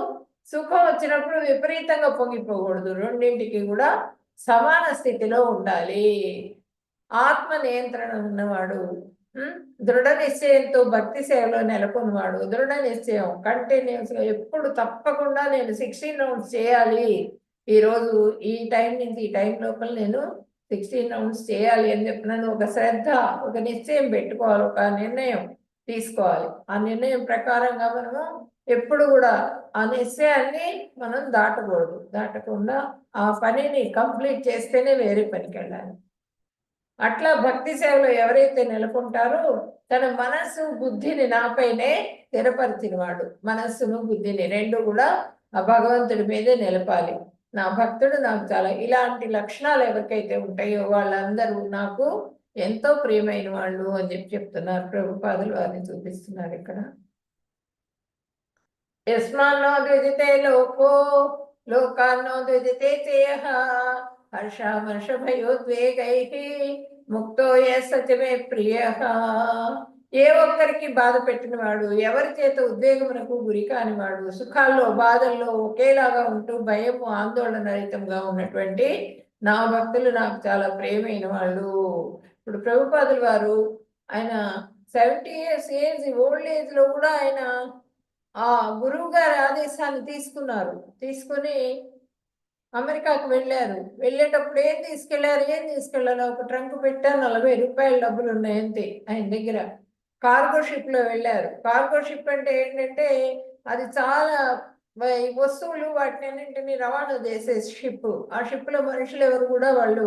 సుఖం వచ్చినప్పుడు విపరీతంగా పొంగిపోకూడదు. రెండింటికి కూడా సమాన స్థితిలో ఉండాలి. ఆత్మ నియంత్రణ ఉన్నవాడు, దృఢ నిశ్చయంతో భక్తి సేవలో నెలకొన్నవాడు. దృఢ నిశ్చయం కంటిన్యూస్ గా ఎప్పుడు తప్పకుండా నేను 16 రౌండ్స్ చేయాలి, ఈరోజు ఈ టైం నుంచి ఈ టైం లోపల నేను 16 రౌండ్స్ చేయాలి అని చెప్పినాను. ఒక శ్రద్ధ, ఒక నిశ్చయం పెట్టుకోవాలి, ఒక నిర్ణయం తీసుకోవాలి. ఆ నిర్ణయం ప్రకారంగా మనము ఎప్పుడు కూడా ఆ నిశ్చయాన్ని మనం దాటకుండా ఆ పనిని కంప్లీట్ చేస్తేనే వేరే పనికి వెళ్ళాలి. అట్లా భక్తి సేవలో ఎవరైతే నెలకొంటారో తన మనస్సు బుద్ధిని నాపైనే స్థిరపరిచినవాడు. మనస్సును బుద్ధిని రెండు కూడా ఆ భగవంతుడి మీదే నిలపాలి. నా భక్తుడు నాకు చాలా, ఇలాంటి లక్షణాలు ఎవరికైతే ఉంటాయో వాళ్ళందరూ నాకు ఎంతో ప్రియమైన వాళ్ళు అని చెప్తున్నారు. ప్రభుపాదులు వారిని చూపిస్తున్నారు ఇక్కడ. యస్మాన్నో ద్విజితే లోకాన్నో ద్విజితే చేయ హర్షభయోద్వేగైః ముక్తో సత్యమే ప్రియ. ఏ ఒక్కరికి బాధ పెట్టినవాడు, ఎవరి చేత ఉద్వేగమునకు గురి కానివాడు, సుఖాల్లో బాధల్లో ఒకేలాగా ఉంటూ భయము ఆందోళన రహితంగా ఉన్నటువంటి నా భక్తులు నాకు చాలా ప్రియమైన వాళ్ళు. ఇప్పుడు ప్రభుపాదులు వారు ఆయన 70 years ఏజ్, ఓల్డ్ ఏజ్ లో కూడా ఆయన ఆ గురువు గారి ఆదేశాన్ని తీసుకుని అమెరికాకు వెళ్ళారు. వెళ్ళేటప్పుడు ఏం తీసుకెళ్లారు, ఒక ట్రంక్ పెట్టా, 40 రూపాయల డబ్బులు ఉన్నాయి అంతే ఆయన దగ్గర. కార్గో షిప్ లో వెళ్ళారు. కార్గో షిప్ అంటే ఏంటంటే అది చాలా వస్తువులు వాటిని అన్నింటినీ రవాణా చేసే షిప్. ఆ షిప్ లో మనుషులు ఎవరు కూడా వాళ్ళు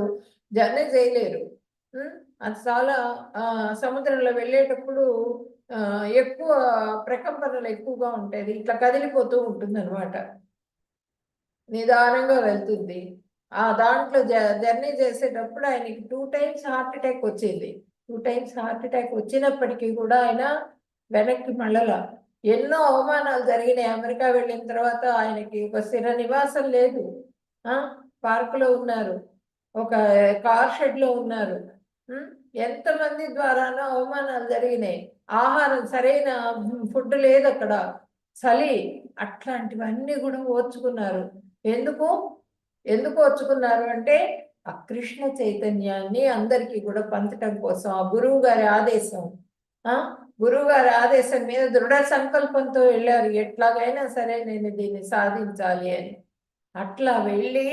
జర్నీ చేయలేరు. అది చాలా సముద్రంలో వెళ్ళేటప్పుడు ఎక్కువ ప్రకంపనలు ఎక్కువగా ఉంటాయి, ఇట్లా కదిలిపోతూ ఉంటుంది అనమాట. నిదానంగా వెళ్తుంది. ఆ దాంట్లో జర్నీ చేసేటప్పుడు ఆయనకి 2 times హార్ట్ అటాక్ వచ్చింది. 2 times హార్ట్ అటాక్ వచ్చినప్పటికీ కూడా ఆయన వెనక్కి మళ్ళలా. ఎన్నో అవమానాలు జరిగినాయి. అమెరికా వెళ్ళిన తర్వాత ఆయనకి ఒక స్థిర నివాసం లేదు. పార్కులో ఉన్నారు, ఒక కార్ షెడ్ లో ఉన్నారు. ఎంతమంది ద్వారానో అవమానాలు జరిగినాయి. ఆహారం, సరైన ఫుడ్ లేదు అక్కడ, చలి, అట్లాంటివన్నీ కూడా ఓర్చుకున్నారు. ఎందుకు ఓర్చుకున్నారు అంటే ఆ కృష్ణ చైతన్యాన్ని అందరికీ కూడా పంచటం కోసం. ఆ గురువు గారి ఆదేశం మీద దృఢ సంకల్పంతో వెళ్ళారు. ఎట్లాగైనా సరే నేను దీన్ని సాధించాలి అని. అట్లా వెళ్ళి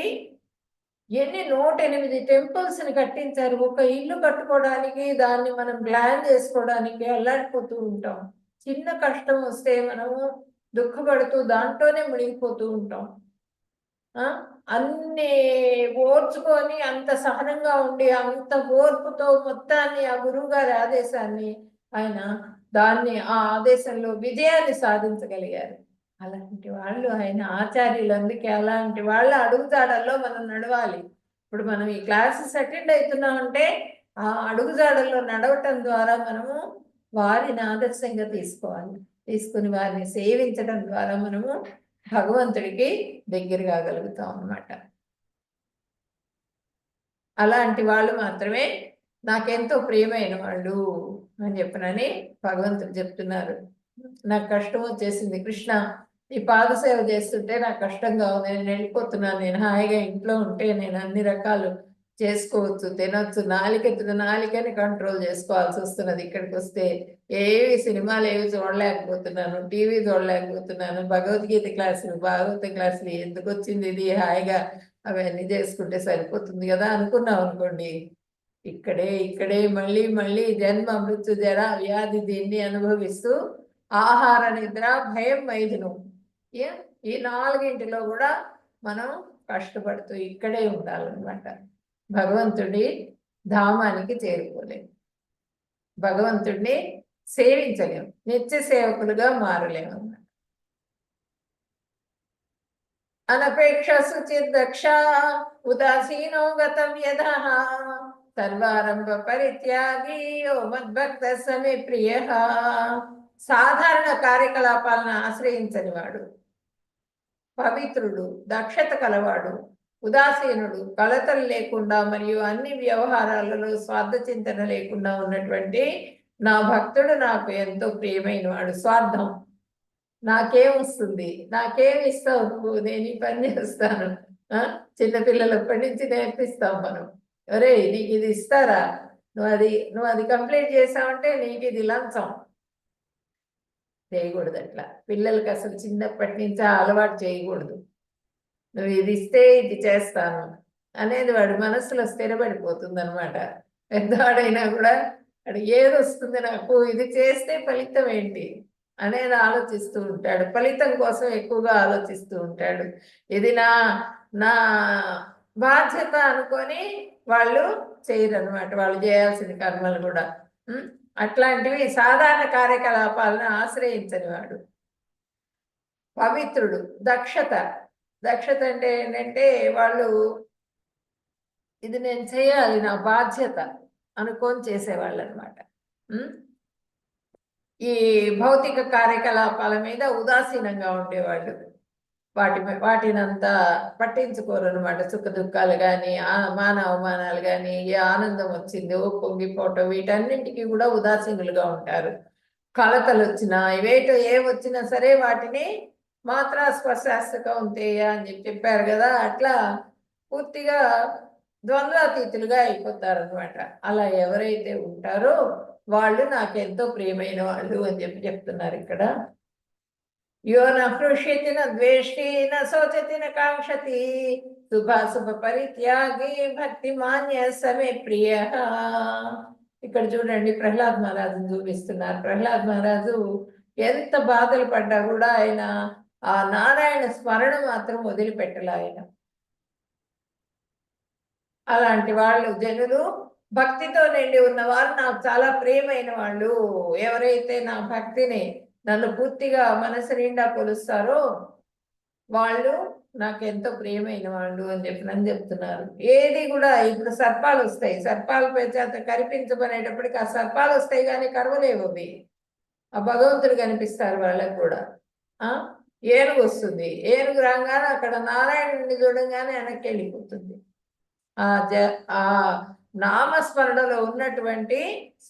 ఎన్ని 108 టెంపుల్స్ ని కట్టించారు. ఒక ఇల్లు కట్టుకోవడానికి, దాన్ని మనం ప్లాన్ చేసుకోవడానికి అల్లాడిపోతూ ఉంటాం. చిన్న కష్టం వస్తే మనము దుఃఖపడుతూ దాంట్లోనే మునిగిపోతూ ఉంటాం. అన్ని ఓర్చుకొని అంత సహనంగా ఉండి అంత ఓర్పుతో మొత్తాన్ని ఆ గురువు గారి ఆదేశాన్ని ఆయన ఆ ఆదేశంలో విజయాన్ని సాధించగలిగారు. అలాంటి వాళ్ళు ఆయన ఆచార్యులు. అందుకే అలాంటి వాళ్ళ అడుగుజాడల్లో మనం నడవాలి. ఇప్పుడు మనం ఈ క్లాసెస్ అటెండ్ అవుతున్నామంటే ఆ అడుగుజాడల్లో నడవటం ద్వారా మనము వారిని ఆదర్శంగా తీసుకోవాలి. తీసుకుని వారిని సేవించడం ద్వారా మనము భగవంతుడికి దగ్గర కాగలుగుతాం అన్నమాట. అలాంటి వాళ్ళు మాత్రమే నాకెంతో ప్రియమైన వాళ్ళు అని చెప్పనని భగవంతుడు చెప్తున్నారు. నాకు కష్టం వచ్చేసింది కృష్ణ, ఈ పాదసేవ చేస్తుంటే నాకు కష్టంగా ఉంది, నేను వెళ్ళిపోతున్నాను, నేను హాయిగా ఇంట్లో ఉంటే నేను అన్ని రకాలు చేసుకోవచ్చు, తినొచ్చు, నాలికని కంట్రోల్ చేసుకోవాల్సి వస్తున్నది. ఇక్కడికి వస్తే ఏవి సినిమాలు ఏవి చూడలేకపోతున్నాను, టీవీ చూడలేకపోతున్నాను, భగవద్గీత క్లాసులు భాగవత క్లాసులు ఎందుకు వచ్చింది ఇది, హాయిగా అవన్నీ చేసుకుంటే సరిపోతుంది కదా అనుకున్నాం అనుకోండి, ఇక్కడే మళ్ళీ మళ్ళీ జన్మ మృత్యు జర వ్యాధి దీన్ని అనుభవిస్తూ ఆహార నిద్ర భయం మైదును ఈ నాలుగింటిలో కూడా మనం కష్టపడుతూ ఇక్కడే ఉండాలన్నమాట. భగవంతుడి ధామానికి చేరుకోలేము, భగవంతుడిని సేవించలేము, నిత్య సేవకులుగా మారలేము. అనపేక్ష సుచిర్దక్ష ఉదాసీనో గతం యథః సర్వారంభ పరిత్యాగి యో మద్భక్త సమే ప్రియ. సాధారణ కార్యకలాపాలను ఆశ్రయించని వాడు, పవిత్రుడు, దక్షత కలవాడు, ఉదాసీనుడు, కలతలు లేకుండా మరియు అన్ని వ్యవహారాలలో స్వార్థ చింతన లేకుండా ఉన్నటువంటి నా భక్తుడు నాకు ఎంతో ప్రియమైన వాడు. స్వార్థం, నాకేం వస్తుంది, నాకేం ఇస్తావు నువ్వు, నేను ఈ పని చేస్తాను. చిన్నపిల్లలప్పటి నుంచి నేర్పిస్తాం మనం, ఒరే నీకు ఇది ఇస్తారా, నువ్వు అది కంప్లీట్ చేసావంటే నీకు ఇది లంచం. చేయకూడదు అట్లా, పిల్లలకి అసలు చిన్నప్పటి నుంచి అలవాటు చేయకూడదు. నువ్వు ఇది ఇస్తే ఇది చేస్తాను అనేది వాడి మనసులో స్థిరపడిపోతుంది అనమాట. పెద్దవాడైనా కూడా వాడు ఏది వస్తుంది నాకు, ఇది చేస్తే ఫలితం ఏంటి అనేది ఆలోచిస్తూ ఉంటాడు, ఫలితం కోసం ఎక్కువగా ఆలోచిస్తూ ఉంటాడు. ఇది నా బాధ్యత అనుకొని వాళ్ళు చేయరు అనమాట, వాళ్ళు చేయాల్సిన కర్మలు కూడా. అట్లాంటివి సాధారణ కార్యకలాపాలను ఆశ్రయించని వాడు. పవిత్రుడు, దక్షత అంటే ఏంటంటే వాళ్ళు ఇది నేను చేయాలి, నా బాధ్యత అనుకొని చేసేవాళ్ళు అనమాట. ఈ భౌతిక కార్యకలాపాల మీద ఉదాసీనంగా ఉండేవాళ్ళు, వాటినంతా పట్టించుకోరు అనమాట. సుఖ దుఃఖాలు కానీ, మాన అవమానాలు కానీ, ఏ ఆనందం వచ్చింది ఓ పొంగిపోవటం, వీటన్నింటికి కూడా ఉదాసీనులుగా ఉంటారు. కలతలు వచ్చినా ఏమొచ్చినా సరే వాటిని మాత్రా స్పర్శాస్తకం ఉంటేయ అని చెప్పారు కదా, అట్లా పూర్తిగా ద్వంద్వాతీతులుగా అయిపోతారు అనమాట. అలా ఎవరైతే ఉంటారో వాళ్ళు నాకెంతో ప్రియమైన వాళ్ళు అని చెప్తున్నారు ఇక్కడ. యో నృష్యతి ద్వేష్టి శోచతి కాంక్షతి శుభాశుభ పరిత్యాగి భక్తి మాన్య సమే ప్రియ. ఇక్కడ చూడండి ప్రహ్లాద్ మహారాజును చూపిస్తున్నారు. ప్రహ్లాద్ మహారాజు ఎంత బాధలు పడ్డా కూడా ఆయన ఆ నారాయణ స్మరణ మాత్రం వదిలిపెట్టలే ఆయన. అలాంటి వాళ్ళు జనులు, భక్తితో నిండి ఉన్నవారు నాకు చాలా ప్రియమైన వాళ్ళు. ఎవరైతే నా భక్తిని, నన్ను పూర్తిగా మనసు నిండా కొలుస్తారో వాళ్ళు నాకు ఎంతో ప్రియమైన వాళ్ళు అని చెప్తున్నారు. ఏది కూడా ఇప్పుడు సర్పాలు వస్తాయి, సర్పాలపై చేత కనిపించబనేటప్పటికి ఆ సర్పాలు వస్తాయి కానీ కరవలేవు అవి, ఆ భగవంతుడు కనిపిస్తారు వాళ్ళకు కూడా. ఏనుగు వస్తుంది, ఏనుగు రాగానే అక్కడ నారాయణుడిని చూడంగానే వెనక్కి వెళ్ళిపోతుంది. ఆ నామస్మరణలో ఉన్నటువంటి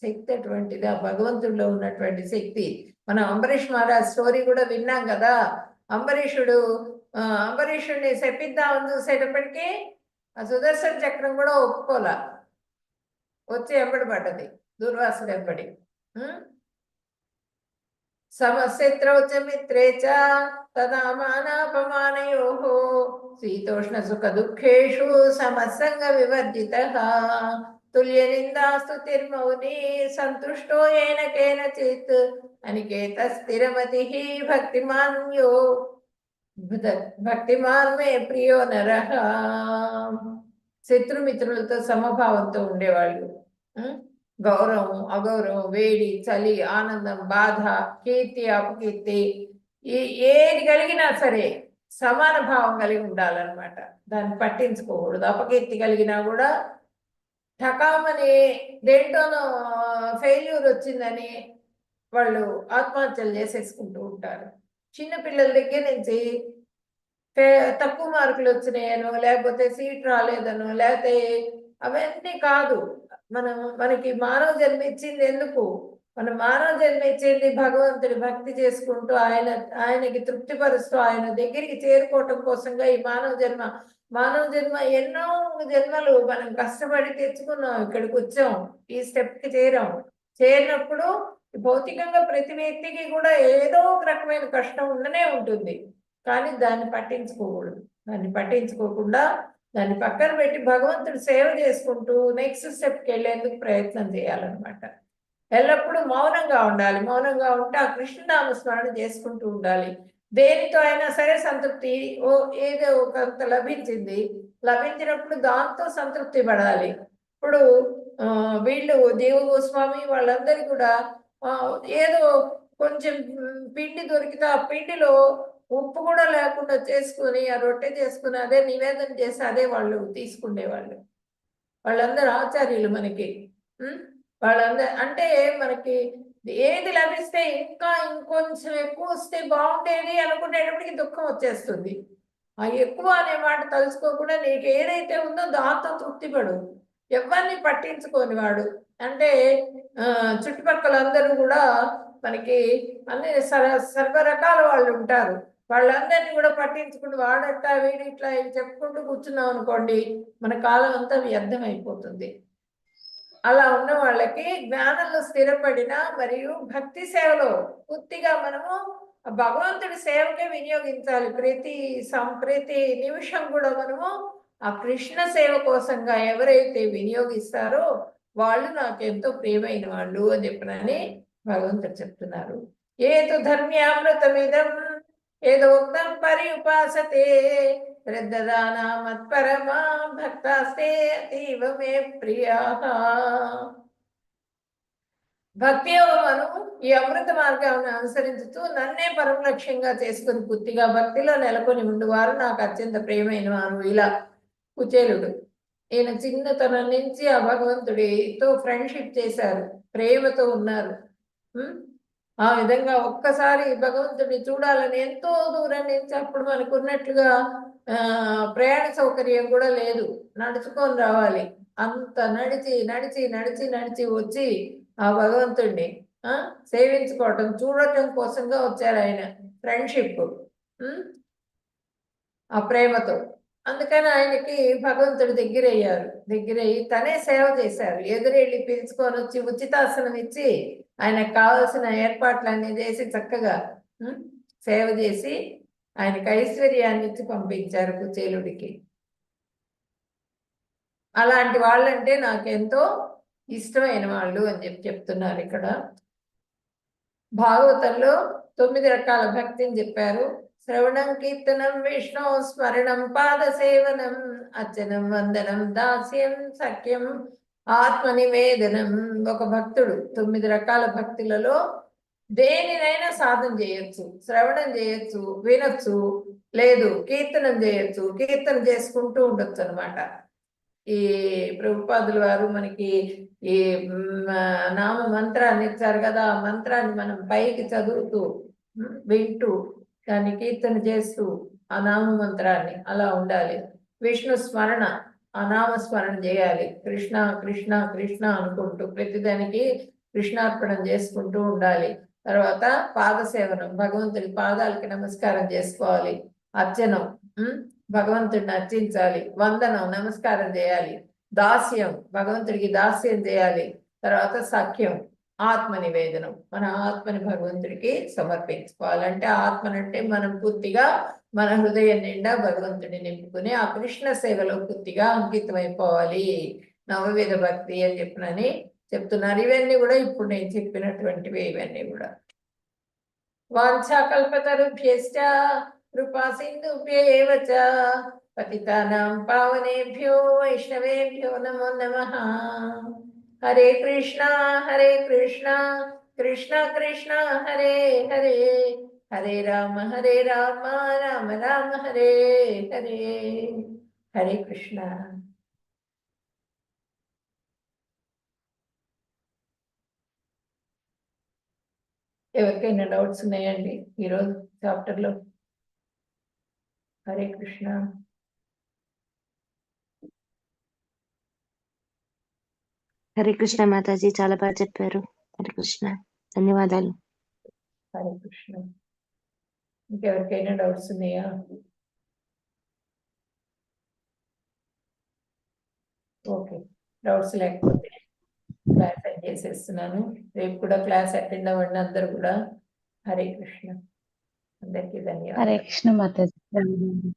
శక్తి అటువంటిది, ఆ భగవంతుడిలో ఉన్నటువంటి శక్తి. మనం అంబరీష్ మహారాజ్ స్టోరీ కూడా విన్నాం కదా. అంబరీషుడిని శపిద్దామని చూసేటప్పటికీ ఆ సుదర్శన చక్రం కూడా ఒప్పుకోలా, వచ్చి ఎంబడి పడ్డది దుర్వాసుడు ఎంబడి. సమశత్రౌ చ మిత్రే చ తదా మానాపమానయోః శీతోష్ణ సుఖ దుఃఖేషు సమసంగ వివర్జితః తుల్య నిందాస్తుతిర్మౌని సంతుష్టో ఏన కేనచిత్ అనికేత స్థిరమతిః భక్తిమాన్ మే ప్రియో నరః. శత్రుమిత్రులతో సమభావంతో ఉండేవాళ్ళు. గౌరవం, అగౌరవం, వేడి, చలి, ఆనందం, బాధ, కీర్తి, అపకీర్తి, ఏది కలిగినా సరే సమాన భావం కలిగి ఉండాలన్నమాట. దాన్ని పట్టించుకోకూడదు. అపకీర్తి కలిగినా కూడా ఠకామని దేంట్లోనో ఫెయిల్యూర్ వచ్చిందని వాళ్ళు ఆత్మహత్యలు చేసేసుకుంటూ ఉంటారు. చిన్న పిల్లల దగ్గర నుంచి తక్కువ మార్కులు వచ్చినాయనో, లేకపోతే సీట్ రాలేదనో, లేకపోతే అవన్నీ కాదు. మనకి మానవ జన్మ ఇచ్చింది ఎందుకు? మనం మానవ జన్మ ఇచ్చింది భగవంతుడి భక్తి చేసుకుంటూ, ఆయనకి తృప్తిపరుస్తూ, ఆయన దగ్గరికి చేరుకోవటం కోసంగా ఈ మానవ జన్మ ఎన్నో జన్మలు మనం కష్టపడి తెచ్చుకున్నాం, ఇక్కడికి వచ్చాం, ఈ స్టెప్కి చేరినప్పుడు భౌతికంగా ప్రతి వ్యక్తికి కూడా ఏదో ఒక రకమైన కష్టం ఉండనే ఉంటుంది. కానీ దాన్ని పట్టించుకోకూడదు. దాన్ని పట్టించుకోకుండా దాన్ని పక్కన పెట్టి భగవంతుడు సేవ చేసుకుంటూ నెక్స్ట్ స్టెప్కి వెళ్ళేందుకు ప్రయత్నం చేయాలన్నమాట. ఎల్లప్పుడూ మౌనంగా ఉండాలి. మౌనంగా ఉంటే ఆ కృష్ణనామ స్మరణ చేసుకుంటూ ఉండాలి. దేనితో అయినా సరే సంతృప్తి, ఏదో కొంత లభించినప్పుడు దాంతో సంతృప్తి పడాలి. ఇప్పుడు వీళ్ళు దేవ గోస్వామి వాళ్ళందరూ కూడా ఏదో కొంచెం పిండి దొరికితే ఆ పిండిలో ఉప్పు కూడా లేకుండా చేసుకుని ఆ రొట్టె చేసుకుని అదే నివేదన చేసి అదే వాళ్ళు తీసుకునేవాళ్ళు. వాళ్ళందరూ ఆచార్యులు మనకి. వాళ్ళందరూ అంటే మనకి ఏది లభిస్తే ఇంకా ఇంకొంచెం ఎక్కువ వస్తే బాగుండేది అనుకునేటప్పటికి దుఃఖం వచ్చేస్తుంది. ఆ ఎక్కువ అనే మాట తలుచుకోకుండా నీకు ఏదైతే ఉందో దాంతో తృప్తిపడు. ఎవరిని పట్టించుకోని వాడు. అంటే చుట్టుపక్కల అందరూ కూడా మనకి అన్ని సర్వరకాల వాళ్ళు ఉంటారు. వాళ్ళందరినీ కూడా పట్టించుకుంటూ వాడట వీడు ఇట్లా చెప్పుకుంటూ కూర్చున్నాం అనుకోండి, మన కాలం అంతా వ్యర్థం అయిపోతుంది. అలా ఉన్న వాళ్ళకి జ్ఞానంలో స్థిరపడిన మరియు భక్తి సేవలో పూర్తిగా మనము భగవంతుడి సేవకే వినియోగించాలి. ప్రతి నిమిషం కూడా మనము ఆ కృష్ణ సేవ కోసంగా ఎవరైతే వినియోగిస్తారో వాళ్ళు నాకు ఎంతో ప్రియమైన వాళ్ళు అని చెప్పినని భగవంతుడు చెప్తున్నారు. ఏతు ధర్మ్యామృతమిదం ఏదోక్తం పర్యుపాసతే శ్రద్ధదానా మత్పరమా భక్తాస్తే అతీవ మే ప్రియాః. భక్తి యోగమును ఈ అమృత మార్గాన్ని అనుసరించుతూ నన్నే పరమ లక్ష్యంగా చేసుకుని పూర్తిగా భక్తిలో నెలకొని ఉండువారు నాకు అత్యంత ప్రియమైన వారు. ఇలా కుచేలుడు ఈయన చిన్నతనం నుంచి ఆ భగవంతుడితో ఫ్రెండ్షిప్ చేశారు, ప్రేమతో ఉన్నారు. ఆ విధంగా ఒక్కసారి భగవంతుడిని చూడాలని ఎంతో దూరం నుంచి, అప్పుడు మనకు ఉన్నట్లుగా ప్రయాణ సౌకర్యం కూడా లేదు, నడుచుకొని రావాలి. అంత నడిచి నడిచి నడిచి నడిచి వచ్చి ఆ భగవంతుడిని సేవించుకోవటం, చూడటం కోసంగా వచ్చారు ఆయన. ఫ్రెండ్షిప్, ఆ ప్రేమతో. అందుకని ఆయనకి భగవంతుడి దగ్గరయ్యి తనే సేవ చేశారు. ఎదురెళ్ళి పిలుచుకొని వచ్చి ఉచితాసనం ఇచ్చి ఆయనకు కావలసిన ఏర్పాట్లన్నీ చేసి చక్కగా సేవ చేసి ఆయనకు ఐశ్వర్యాన్ని ఇచ్చి పంపించారు కుచేలుడికి. అలాంటి వాళ్ళంటే నాకెంతో ఇష్టమైన వాళ్ళు అని చెప్తున్నారు ఇక్కడ. భాగవతంలో 9 రకాల భక్తిని చెప్పారు. శ్రవణం, కీర్తనం, విష్ణు స్మరణం, పాద సేవనం, అర్చనం, వందనం, దాస్యం, సఖ్యం, ఆత్మ నివేదనం. ఒక భక్తుడు 9 రకాల భక్తులలో దేనినైనా సాధన చేయొచ్చు. శ్రవణం చేయొచ్చు, వినొచ్చు, లేదు కీర్తనం చేయొచ్చు, కీర్తన చేసుకుంటూ ఉండొచ్చు అనమాట. ఈ ప్రభుపాదుల వారు మనకి ఈ నామ మంత్రాన్ని ఇచ్చారు కదా, ఆ మంత్రాన్ని మనం పైకి చదువుతూ వింటూ దాన్ని కీర్తన చేస్తూ ఆ నామ మంత్రాన్ని అలా ఉండాలి. విష్ణు స్మరణ, ఆ నామ స్మరణ చేయాలి. కృష్ణ కృష్ణ కృష్ణ అనుకుంటూ ప్రతిదానికి కృష్ణార్పణం చేసుకుంటూ ఉండాలి. తర్వాత పాదసేవనం, భగవంతుడి పాదాలకి నమస్కారం చేసుకోవాలి. అర్చనం, భగవంతుడిని అర్చించాలి. వందనం, నమస్కారం చేయాలి. దాస్యం, భగవంతుడికి దాస్యం చేయాలి. తర్వాత సఖ్యం, ఆత్మ నివేదనం, మన ఆత్మని భగవంతుడికి సమర్పించుకోవాలంటే, ఆత్మనంటే మనం పూర్తిగా మన హృదయం నిండా భగవంతుడిని నింపుకుని ఆ కృష్ణ సేవలో పూర్తిగా అంకితమైపోవాలి. నవవిధ భక్తి అని చెప్తున్నారు. ఇవన్నీ కూడా ఇప్పుడు నేను చెప్పినటువంటివి. ఇవన్నీ కూడా వాంఛాకల్పతరుభ్యశ్చ కృపా సింధుభ్యేవ చ పతితానాం పావనేభ్యో వైష్ణవేభ్యో నమో నమః. హరే కృష్ణ కృష్ణ కృష్ణ హరే హరే, హరే రామ రామ రామ హరే హరే. హరే కృష్ణ. ఎవరికైనా డౌట్స్ ఉన్నాయండి ఈరోజు చాప్టర్ లో? హరే కృష్ణ. హరే కృష్ణ మాతాజీ, చాలా బాగా చెప్పారు. హరే కృష్ణ, ధన్యవాదాలు. హరే కృష్ణ. ఇంకెవరికైనా డౌట్స్ ఉన్నాయా? ఓకే, డౌట్స్ లేకపోతే క్లాస్ అటెండ్ చేసేస్తున్నాను. రేపు కూడా క్లాస్ అటెండ్ అవ్వండి అందరు కూడా. హరే కృష్ణ. అందరికీ హరే ధన్యవాదాలు. కృష్ణ మాతాజీ.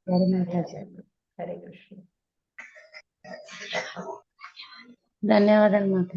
హరే మాతాజీ. హరే కృష్ణ. ధన్యవాదాలు మాతాజీ.